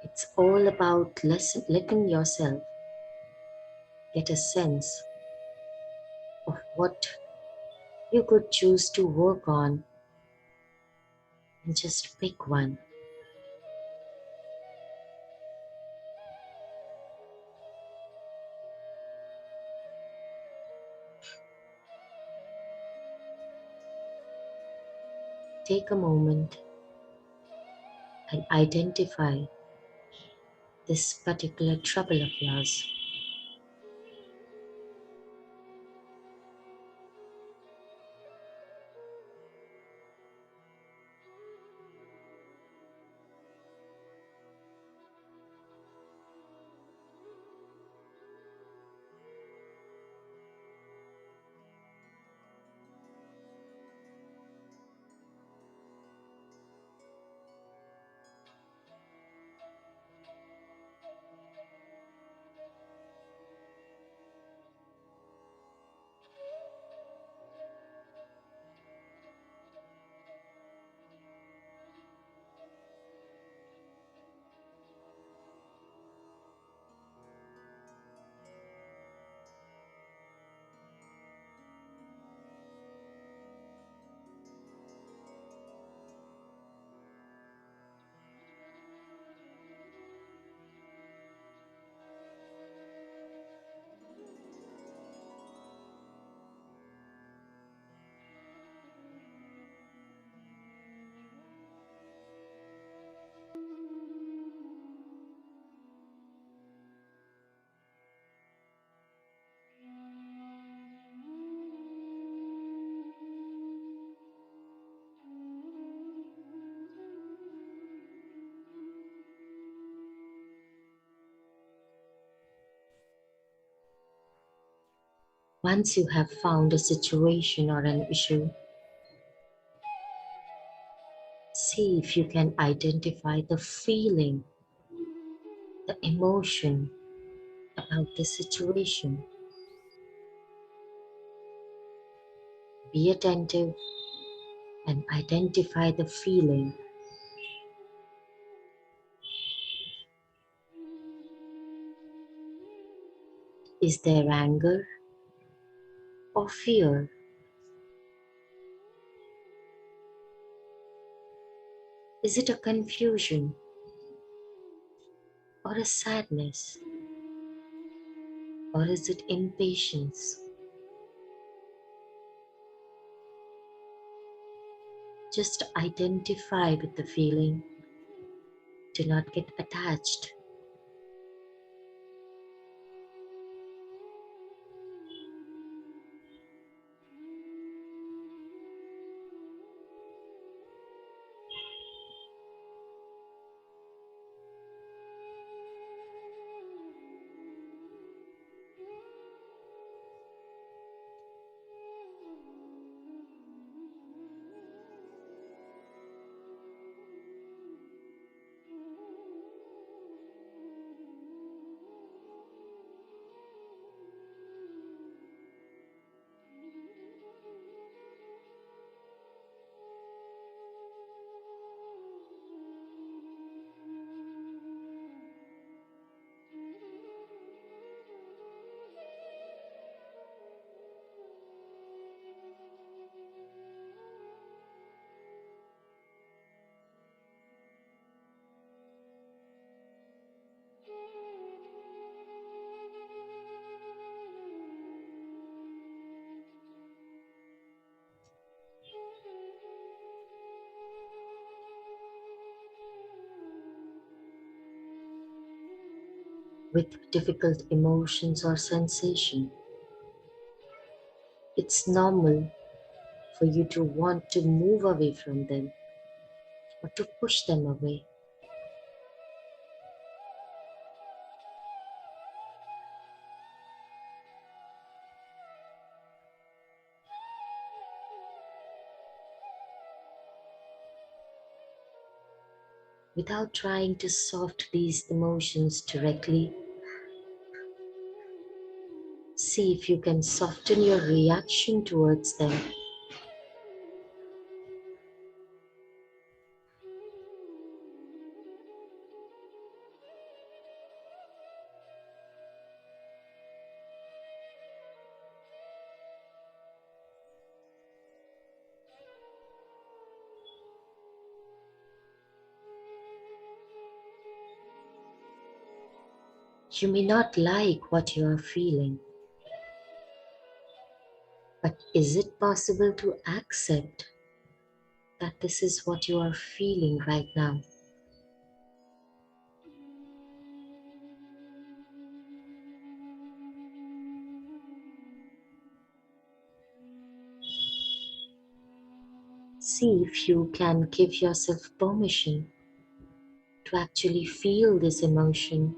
[SPEAKER 4] It's all about letting yourself get a sense of what you could choose to work on, and just pick one. Take a moment and identify this particular trouble of yours. Once you have found a situation or an issue, see if you can identify the feeling, the emotion about the situation. Be attentive and identify the feeling. Is there anger or fear? Is it a confusion or a sadness? Or is it impatience? Just identify with the feeling. Do not get attached. with difficult emotions or sensation. It's normal for you to want to move away from them or to push them away. Without trying to soft these emotions directly, see if you can soften your reaction towards them. You may not like what you are feeling, but is it possible to accept that this is what you are feeling right now? See if you can give yourself permission to actually feel this emotion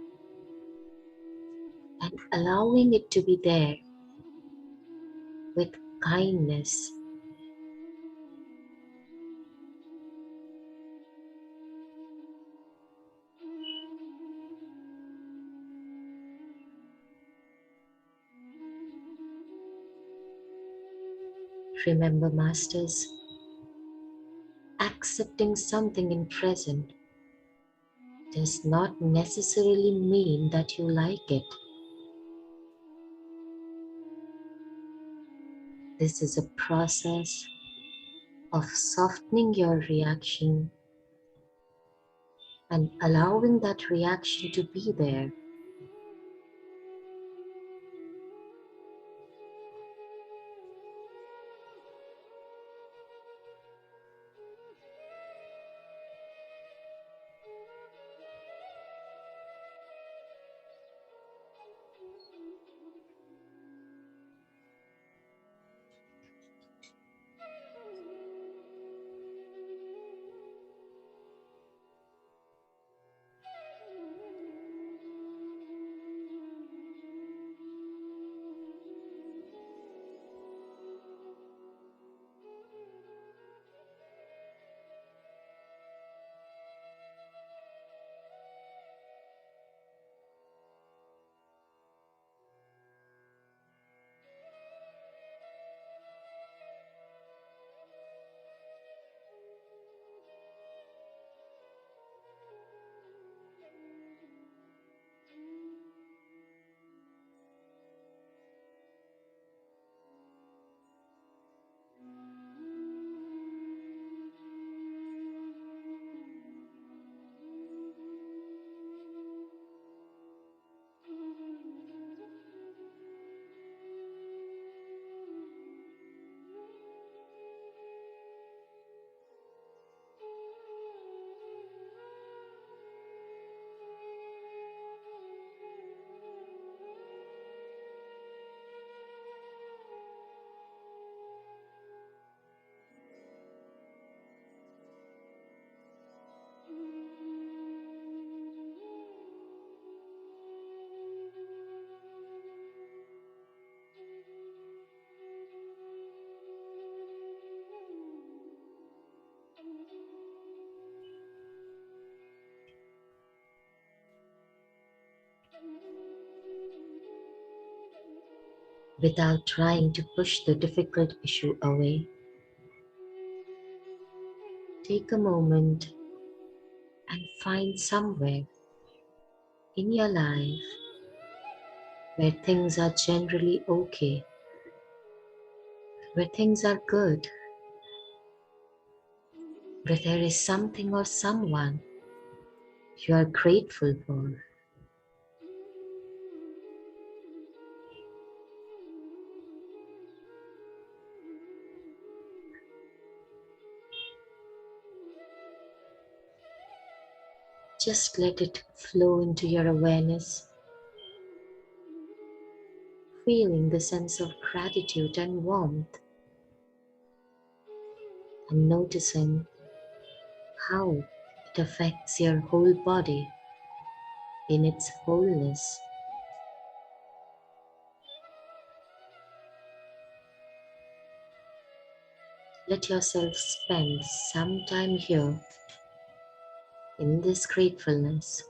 [SPEAKER 4] and allowing it to be there with kindness. Remember, Masters, accepting something in present does not necessarily mean that you like it. This is a process of softening your reaction and allowing that reaction to be there. Without trying to push the difficult issue away, take a moment and find somewhere in your life where things are generally okay, where things are good, where there is something or someone you are grateful for. Just let it flow into your awareness feeling the sense of gratitude and warmth, and noticing how it affects your whole body in its wholeness. Let yourself spend some time here in this gratefulness.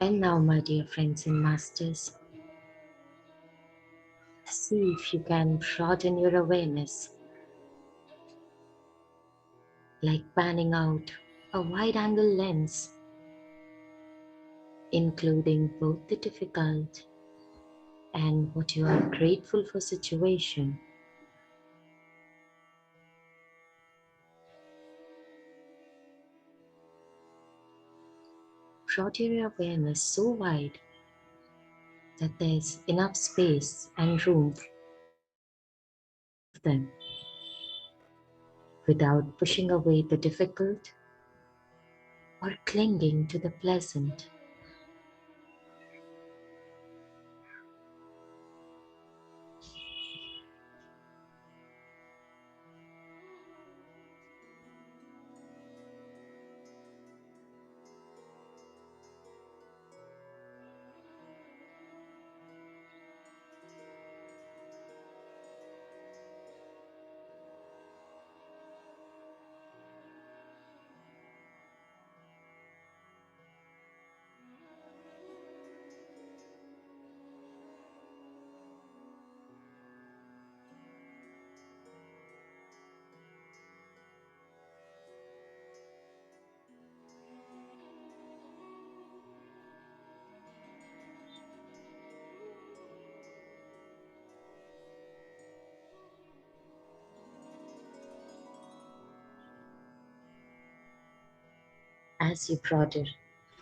[SPEAKER 4] And now, my dear friends and masters, see if you can broaden your awareness, like panning out a wide-angle lens, including both the difficult and what you are grateful for situation. Broaden your awareness so wide that there's enough space and room for them, without pushing away the difficult or clinging to the pleasant. As you broaden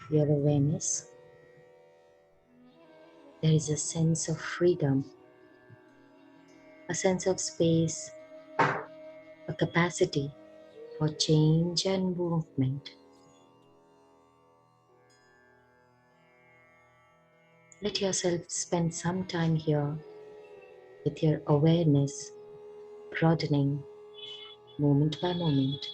[SPEAKER 4] your awareness, there is a sense of freedom, a sense of space, a capacity for change and movement. Let yourself spend some time here with your awareness broadening moment by moment.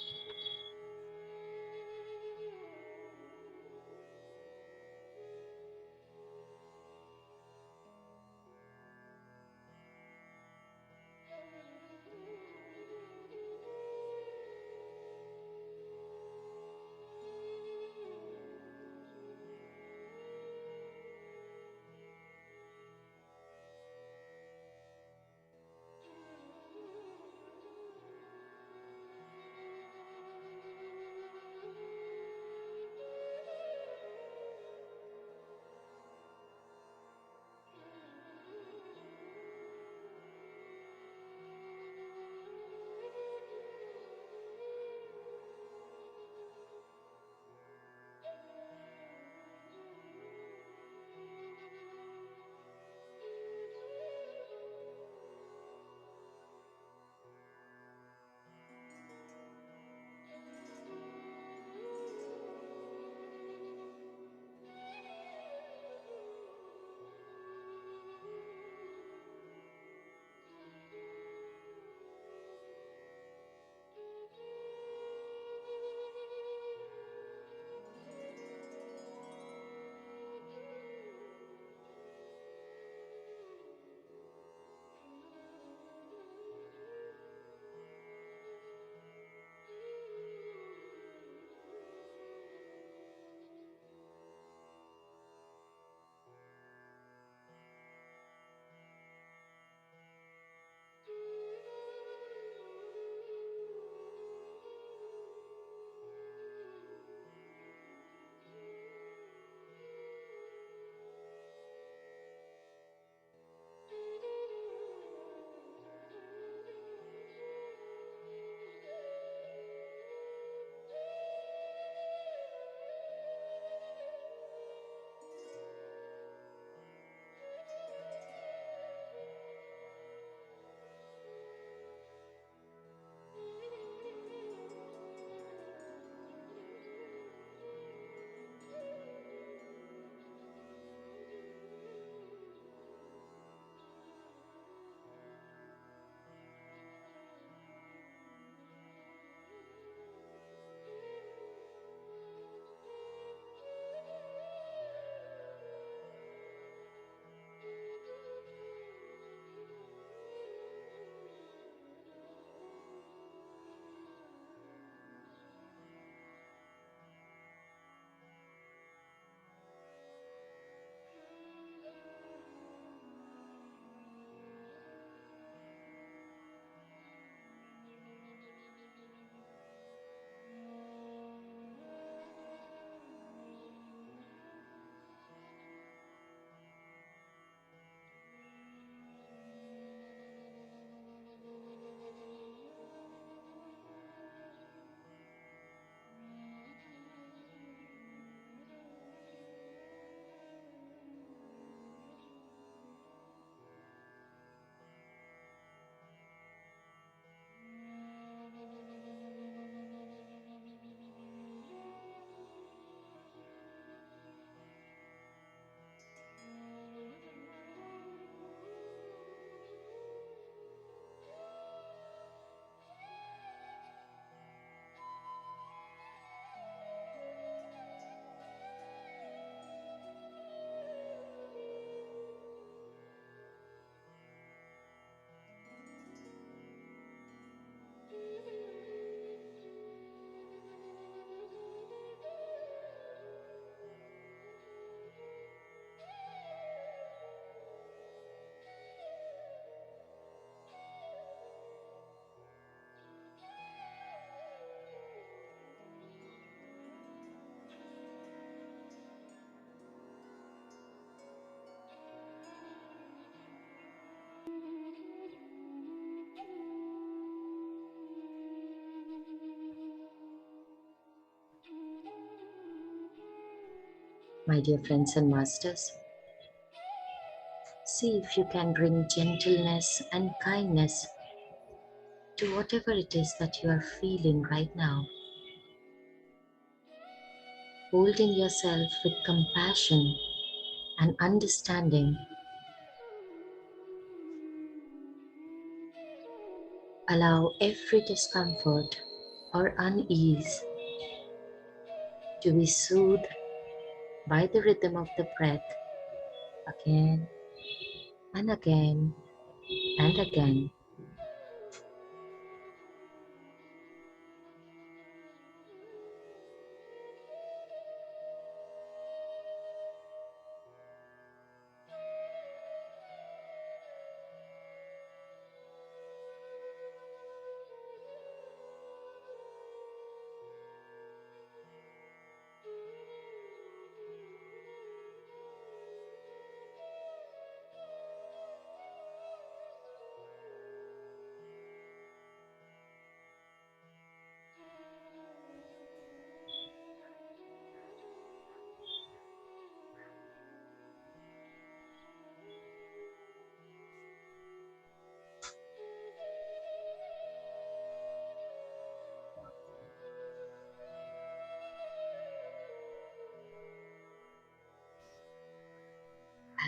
[SPEAKER 4] My dear friends and masters, see if you can bring gentleness and kindness to whatever it is that you are feeling right now. Holding yourself with compassion and understanding, allow every discomfort or unease to be soothed by the rhythm of the breath again and again and again.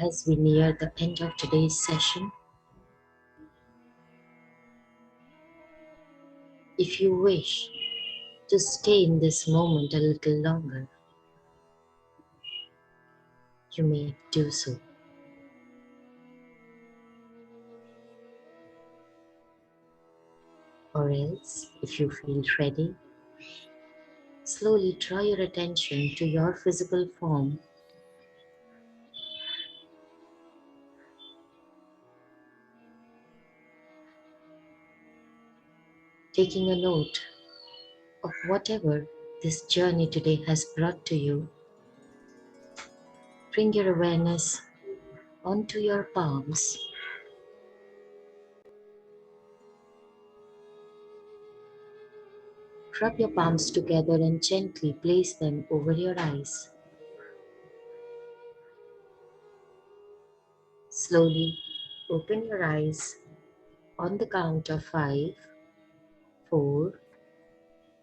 [SPEAKER 4] As we near the end of today's session, if you wish to stay in this moment a little longer, you may do so. Or else, if you feel ready, slowly draw your attention to your physical form. Taking a note of whatever this journey today has brought to you. Bring your awareness onto your palms. Rub your palms together and gently place them over your eyes. Slowly open your eyes on the count of 5, 4,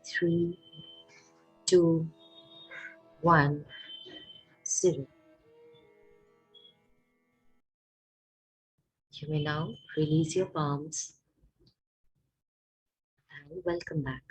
[SPEAKER 4] 3, 2, 1, 0. You may now release your palms and welcome back.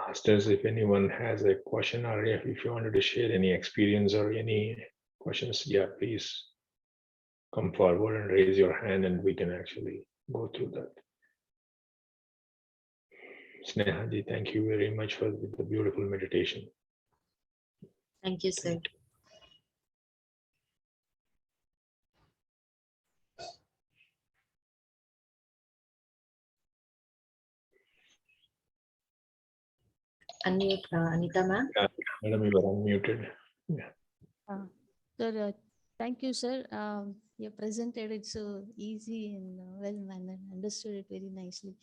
[SPEAKER 2] Masters, if anyone has a question or if you wanted to share any experience or any questions, yeah, please come forward and raise your hand and we can actually go through that. Snehaji, thank you very much for the beautiful meditation.
[SPEAKER 4] Thank you, sir. Unmute, Anita ma'am.
[SPEAKER 2] Yeah, madam, you are unmuted. Yeah.
[SPEAKER 3] Sir, thank you, sir. You presented it so easy and well mannered, understood it very nicely.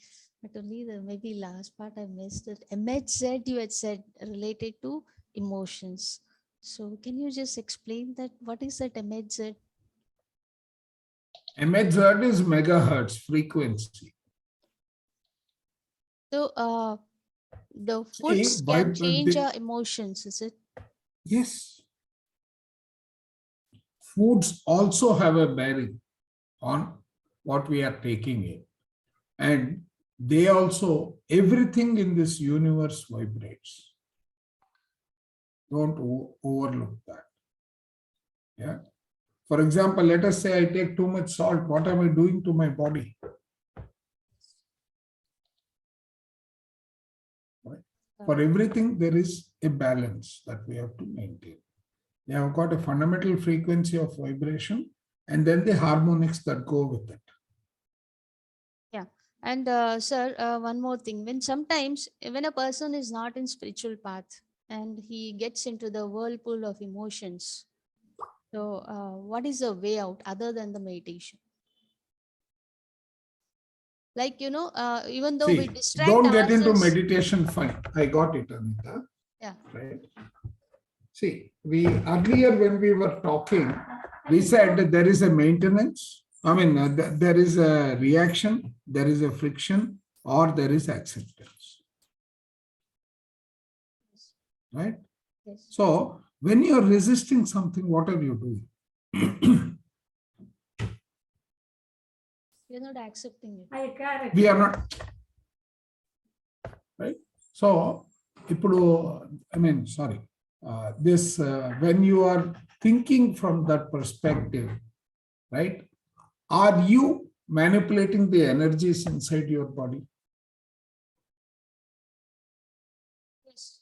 [SPEAKER 3] But only the maybe last part I missed it. MHZ you had said related to emotions. So can you just explain that? What is that MHZ?
[SPEAKER 1] MHz is megahertz frequency.
[SPEAKER 3] So the
[SPEAKER 1] See,
[SPEAKER 3] foods
[SPEAKER 1] by
[SPEAKER 3] can change
[SPEAKER 1] the-
[SPEAKER 3] our emotions, is it?
[SPEAKER 1] yes. Foods also have a bearing on what we are taking in. And they also, everything in this universe vibrates. Don't overlook that. Yeah. For example, let us say I take too much salt. What am I doing to my body? Right? For everything, there is a balance that we have to maintain. They have got a fundamental frequency of vibration and then the harmonics that go with it.
[SPEAKER 3] Yeah. And sir, one more thing. When a person is not in spiritual path and he gets into the whirlpool of emotions, so what is the way out other than the meditation? Like, even though we
[SPEAKER 1] See,
[SPEAKER 3] distract
[SPEAKER 1] don't get into
[SPEAKER 3] ourselves.
[SPEAKER 1] meditation, fine. I got it, Anita.
[SPEAKER 3] Yeah.
[SPEAKER 1] Right. See, earlier when we were talking, we said that there is a maintenance. I mean, there is a reaction, there is a friction, or there is acceptance. Right?
[SPEAKER 3] Yes.
[SPEAKER 1] So, when you are resisting something, what are you doing?
[SPEAKER 3] You're not accepting it.
[SPEAKER 1] We are not. Right? So, when you are thinking from that perspective, right? Are you manipulating the energies inside your body?
[SPEAKER 3] Yes.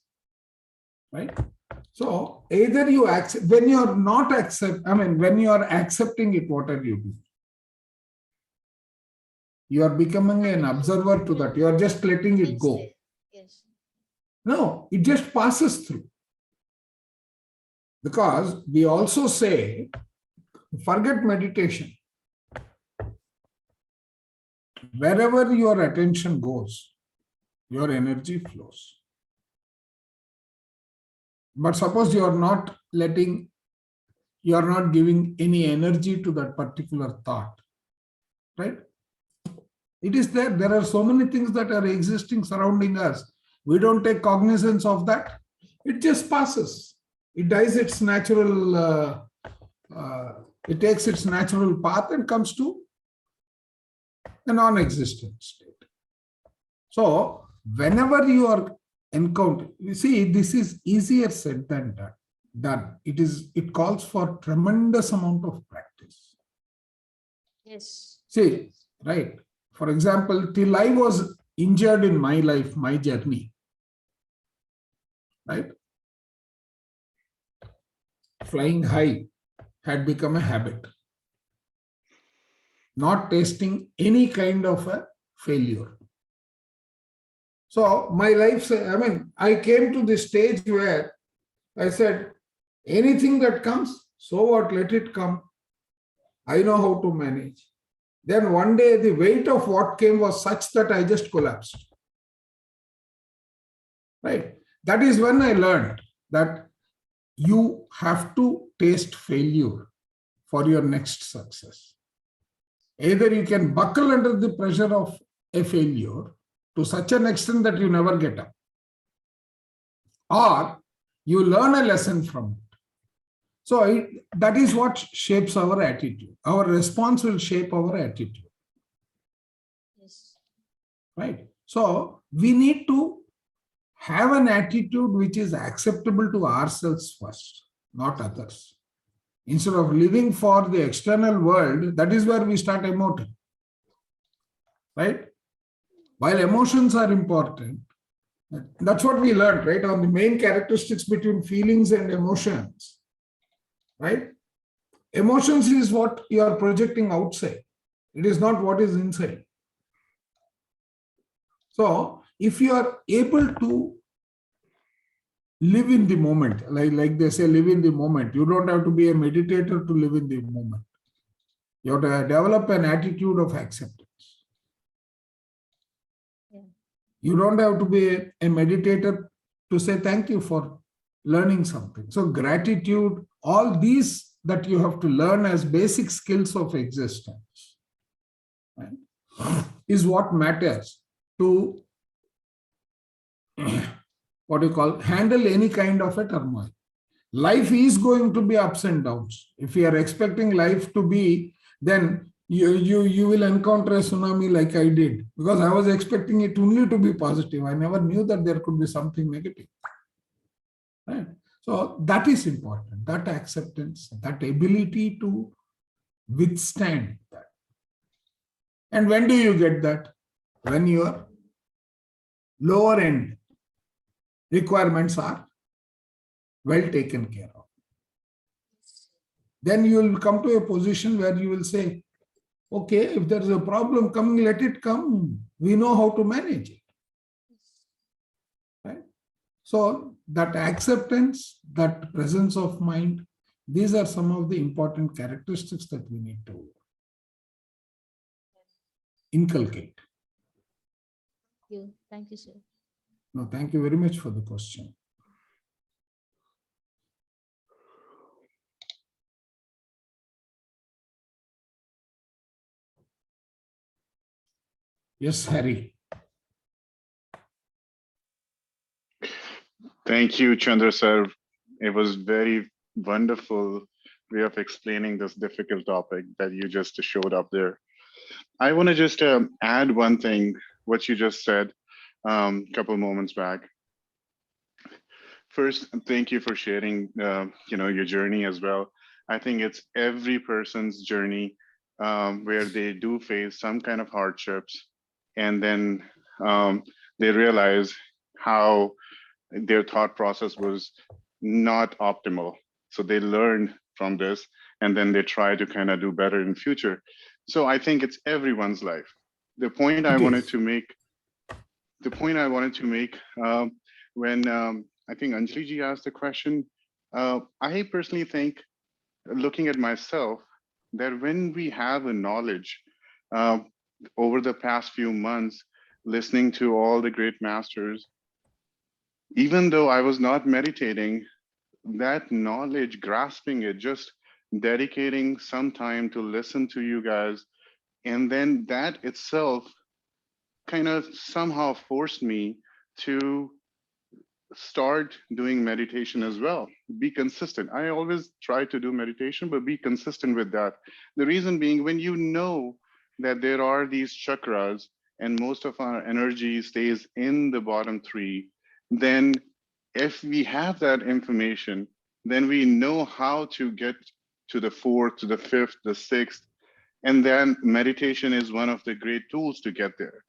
[SPEAKER 1] Right? So either you accept, when you are not when you are accepting it, what are you doing? You are becoming an observer to that. You are just letting it go.
[SPEAKER 3] Yes.
[SPEAKER 1] No, it just passes through. Because we also say, forget meditation. Wherever your attention goes, your energy flows. But suppose you are not giving any energy to that particular thought, right? It is there. There are so many things that are existing surrounding us. We don't take cognizance of that. It just passes. It dies its natural, it takes its natural path and comes to a non-existent state. So whenever you are encountered, you see, this is easier said than done. It calls for tremendous amount of practice.
[SPEAKER 3] Yes.
[SPEAKER 1] See, right. For example, till I was injured in my life, my journey, right? Flying high had become a habit. Not tasting any kind of a failure. So my life, I came to this stage where I said, anything that comes, so what, let it come. I know how to manage. Then one day the weight of what came was such that I just collapsed. Right? That is when I learned that you have to taste failure for your next success. Either you can buckle under the pressure of a failure to such an extent that you never get up, or you learn a lesson from it. So that is what shapes our attitude. Our response will shape our attitude.
[SPEAKER 3] Yes.
[SPEAKER 1] Right? So we need to have an attitude which is acceptable to ourselves first, not others. Instead of living for the external world, that is where we start emoting. Right? While emotions are important, that's what we learned, right? On the main characteristics between feelings and emotions. Right? Emotions is what you are projecting outside. It is not what is inside. So if you are able to live in the moment, like they say, live in the moment, you don't have to be a meditator to live in the moment. You have to develop an attitude of acceptance.
[SPEAKER 3] Yeah.
[SPEAKER 1] You don't have to be a meditator to say thank you for learning something. So gratitude, all these that you have to learn as basic skills of existence, right, is what matters to handle any kind of a turmoil. Life is going to be ups and downs. If you are expecting life to be, then you will encounter a tsunami like I did, because I was expecting it only to be positive. I never knew that there could be something negative. Right? So that is important, that acceptance, that ability to withstand that. And when do you get that? When your lower end requirements are well taken care of. Then you will come to a position where you will say, okay, if there is a problem coming, let it come. We know how to manage it. Right? So that acceptance, that presence of mind, these are some of the important characteristics that we need to inculcate.
[SPEAKER 3] Thank you, sir.
[SPEAKER 1] No, thank you very much for the question. Yes, Harry.
[SPEAKER 5] Thank you, Chandra sir. It was very wonderful way of explaining this difficult topic that you just showed up there. I want to just add one thing, what you just said a couple moments back. First, thank you for sharing, your journey as well. I think it's every person's journey where they do face some kind of hardships, and then they realize how their thought process was not optimal. So they learned from this, and then they try to kind of do better in future. So I think it's everyone's life. The point I wanted to make, when I think Anjali ji asked the question, I personally think, looking at myself, that when we have a knowledge uh, over the past few months, listening to all the great masters, even though I was not meditating, that knowledge, grasping it, just dedicating some time to listen to you guys, and then that itself kind of somehow forced me to start doing meditation as well. Be consistent. I always try to do meditation, but be consistent with that. The reason being, when you know that there are these chakras and most of our energy stays in the bottom three, then if we have that information, then we know how to get to the fourth, to the fifth, the sixth, and then meditation is one of the great tools to get there.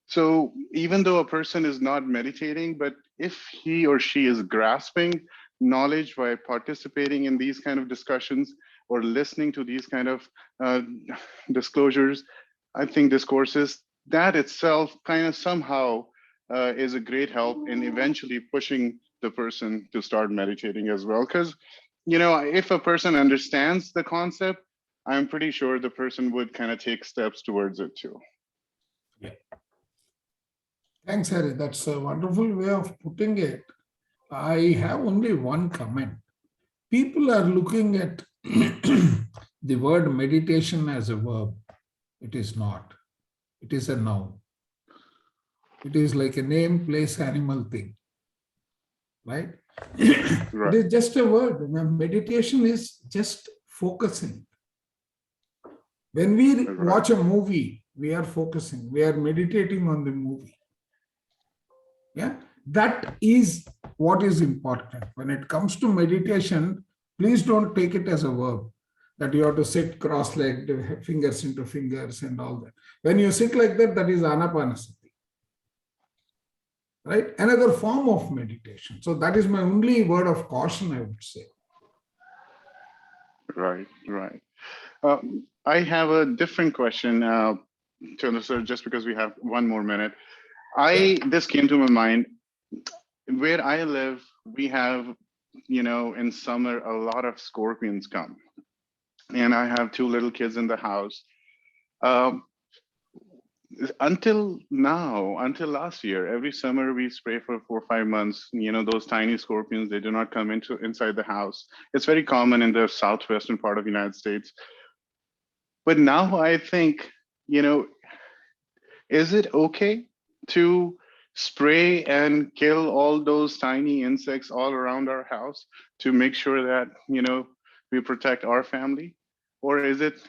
[SPEAKER 5] So even though a person is not meditating, but if he or she is grasping knowledge by participating in these kind of discussions or listening to these kind of disclosures, I think discourses, that itself kind of somehow is a great help in eventually pushing the person to start meditating as well. Because, if a person understands the concept, I'm pretty sure the person would kind of take steps towards it too.
[SPEAKER 1] Yeah. Thanks, Harry. That's a wonderful way of putting it. I have only one comment. People are looking at the word meditation as a verb. It is not. It is a noun. It is like a name, place, animal thing. Right?
[SPEAKER 5] Right.
[SPEAKER 1] It is just a word. Meditation is just focusing. When we watch a movie, we are focusing. We are meditating on the movie. Yeah, that is what is important. When it comes to meditation, please don't take it as a verb that you have to sit cross-legged, fingers into fingers and all that. When you sit like that, that is anapanasati, right? Another form of meditation. So that is my only word of caution, I would say.
[SPEAKER 5] Right. I have a different question, Chandra sir, just because we have one more minute. This came to my mind. Where I live, we have, in summer, a lot of scorpions come. And I have two little kids in the house. Until last year, every summer we spray for 4 or 5 months. Those tiny scorpions, they do not come inside the house. It's very common in the southwestern part of the United States. But now I think, is it okay to spray and kill all those tiny insects all around our house to make sure that, we protect our family? Or is it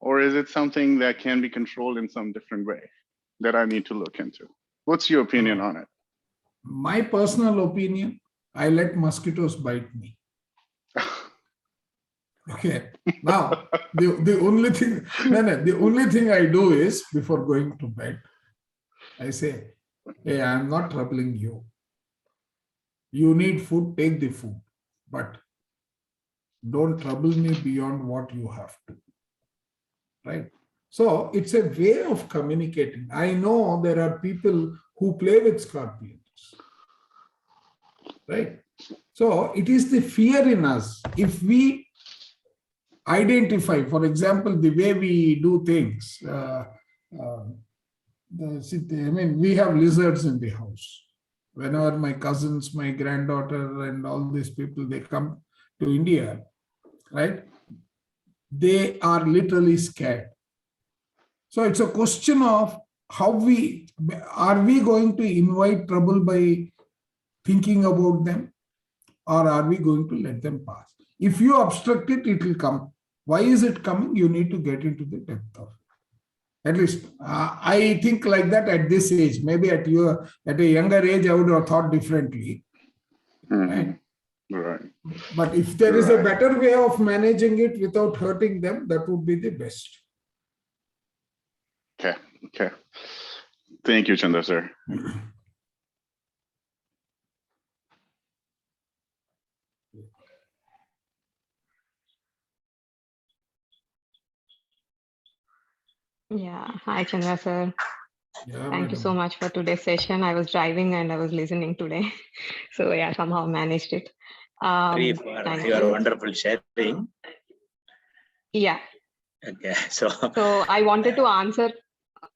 [SPEAKER 5] or is it something that can be controlled in some different way that I need to look into? What's your opinion on it?
[SPEAKER 1] My personal opinion, I let mosquitoes bite me. Okay. Now, the only thing, the only thing I do is before going to bed, I say, hey, I'm not troubling you. You need food, take the food, but don't trouble me beyond what you have to. Right? So it's a way of communicating. I know there are people who play with scorpions. Right? So it is the fear in us. If we identify, for example, the way we do things, we have lizards in the house. Whenever my cousins, my granddaughter, and all these people, they come to India, right? They are literally scared. So it's a question of how are we going to invite trouble by thinking about them, or are we going to let them pass? If you obstruct it, it will come. Why is it coming? You need to get into the depth of it. At least I think like that at this age. Maybe at a younger age, I would have thought differently. Right?
[SPEAKER 5] Right.
[SPEAKER 1] But if there is a better way of managing it without hurting them, that would be the best.
[SPEAKER 5] Okay. Okay. Thank you, Chandra, sir.
[SPEAKER 6] Yeah, hi Chandra sir.
[SPEAKER 1] Yeah,
[SPEAKER 6] Thank you so much for today's session. I was driving and I was listening today. So yeah, somehow managed it.
[SPEAKER 7] For
[SPEAKER 6] Thank
[SPEAKER 7] your
[SPEAKER 6] you.
[SPEAKER 7] wonderful sharing.
[SPEAKER 6] Yeah.
[SPEAKER 7] Okay, so
[SPEAKER 6] I wanted to answer.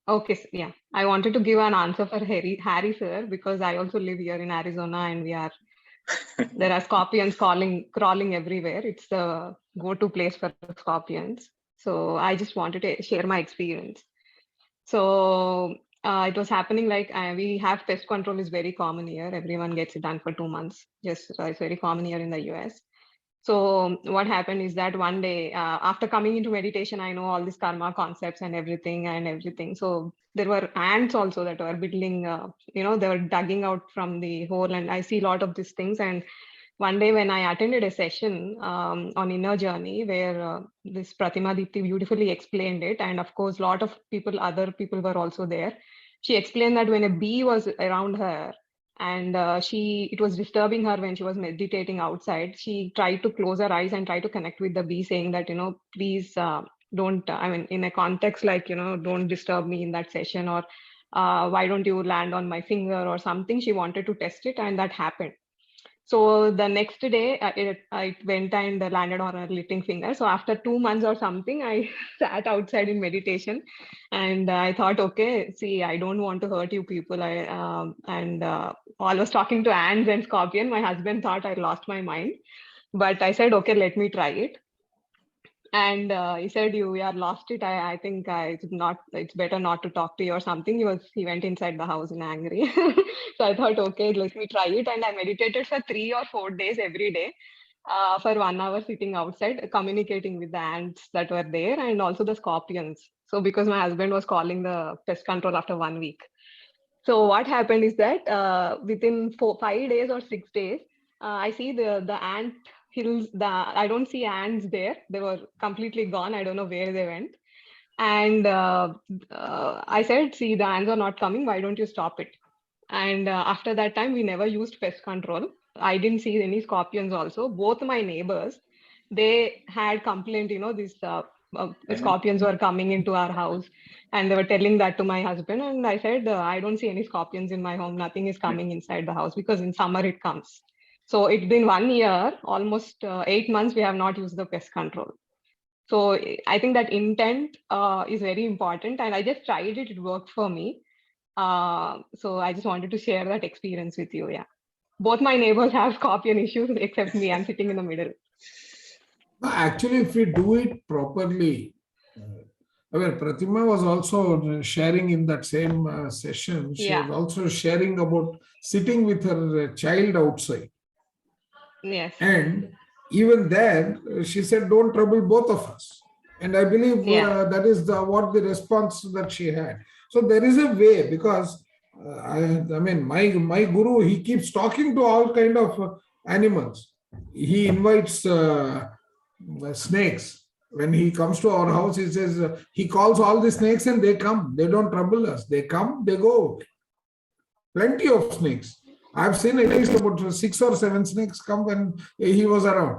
[SPEAKER 6] Okay, yeah. I wanted to give an answer for Harry sir, because I also live here in Arizona and there are scorpions crawling everywhere. It's the go-to place for scorpions. So I just wanted to share my experience. So it was happening like we have pest control is very common here. Everyone gets it done for 2 months. Just it's very common here in the US. So what happened is that one day after coming into meditation, I know all these karma concepts and everything. So there were ants also that were building, they were digging out from the hole, and I see a lot of these things. And one day when I attended a session on inner journey where this Pratima Deepti beautifully explained it, and of course, a lot of other people were also there. She explained that when a bee was around her and it was disturbing her when she was meditating outside, she tried to close her eyes and try to connect with the bee, saying that, please don't, in a context like, don't disturb me in that session, or why don't you land on my finger or something. She wanted to test it, and that happened. So the next day, I went and landed on a little finger. So after 2 months or something, I sat outside in meditation, and I thought, okay, see, I don't want to hurt you people. I was talking to ants and scorpion. My husband thought I lost my mind, but I said, okay, let me try it. And he said, you are lost it. I think it's better not to talk to you or something. He went inside the house in angry. So I thought, okay, let me try it. And I meditated for 3 or 4 days every day for 1 hour sitting outside, communicating with the ants that were there and also the scorpions. So because my husband was calling the pest control after 1 week. So what happened is that within 5 days or 6 days, I see the ant hills. I don't see ants there. They were completely gone. I don't know where they went. And I said, see, the ants are not coming. Why don't you stop it? And after that time, we never used pest control. I didn't see any scorpions also. Both my neighbors, they had complained, these scorpions were coming into our house, and they were telling that to my husband. And I said, I don't see any scorpions in my home. Nothing is coming inside the house, because in summer it comes. So it's been 1 year, almost 8 months, we have not used the pest control. So I think that intent is very important, and I just tried it. It worked for me. So I just wanted to share that experience with you. Yeah. Both my neighbors have scorpion issues except me. I'm sitting in the middle.
[SPEAKER 1] Actually, if we do it properly, Pratima was also sharing in that same session. She was also sharing about sitting with her child outside.
[SPEAKER 6] Yes.
[SPEAKER 1] And even there, she said, don't trouble both of us. And I believe
[SPEAKER 6] Yeah.
[SPEAKER 1] that is what the response that she had. So there is a way, because I mean, my guru, he keeps talking to all kind of animals. He invites snakes. When he comes to our house, he says, he calls all the snakes and they come. They don't trouble us. They come, they go. Plenty of snakes. I've seen at least about 6 or 7 snakes come when he was around.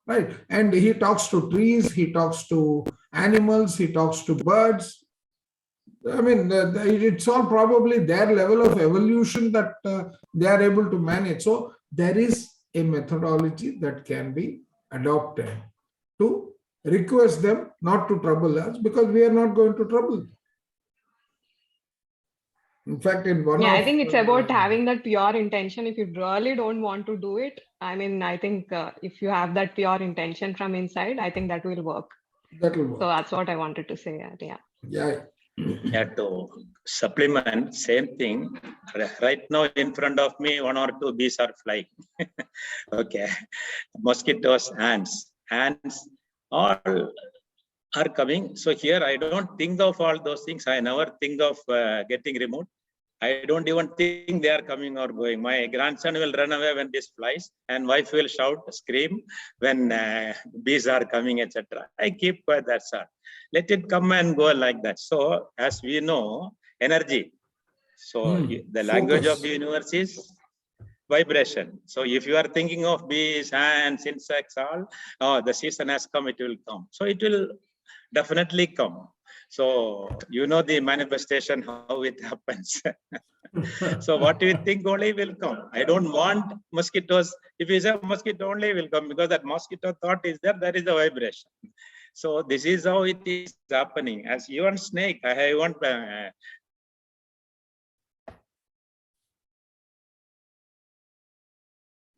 [SPEAKER 1] Right. And he talks to trees, he talks to animals, he talks to birds. I mean, it's all probably their level of evolution that they are able to manage. So there is a methodology that can be adopted to request them not to trouble us, because we are not going to trouble them. In fact, in one
[SPEAKER 6] Yeah,
[SPEAKER 1] of
[SPEAKER 6] I think it's about having that pure intention. If you really don't want to do it, I mean, I think if you have that pure intention from inside, I think that will work.
[SPEAKER 1] that will work.
[SPEAKER 6] So that's what I wanted to say. Yeah.
[SPEAKER 1] Yeah.
[SPEAKER 7] Yeah, to supplement, same thing. Right now in front of me, 1 or 2 bees are flying. Okay. Mosquitoes, ants, all are coming. So here I don't think of all those things. I never think of getting removed. I don't even think they are coming or going. My grandson will run away when this flies, and wife will shout, scream when bees are coming, etc. I keep quiet, that's all. Let it come and go like that. So as we know, energy. So the language of the universe is vibration. So if you are thinking of bees, ants, insects, all, oh, the season has come, it will come. So it will definitely come. So you know the manifestation, how it happens. So what you think only will come. I don't want mosquitoes. If you say mosquito only will come, because that mosquito thought is there, that is the vibration. So this is how it is happening. As even snake, I want.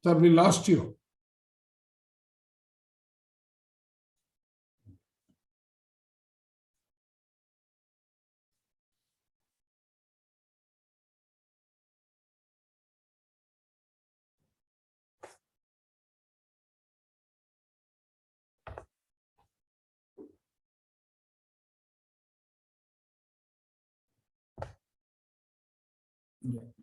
[SPEAKER 1] Sir, we lost you. Yeah.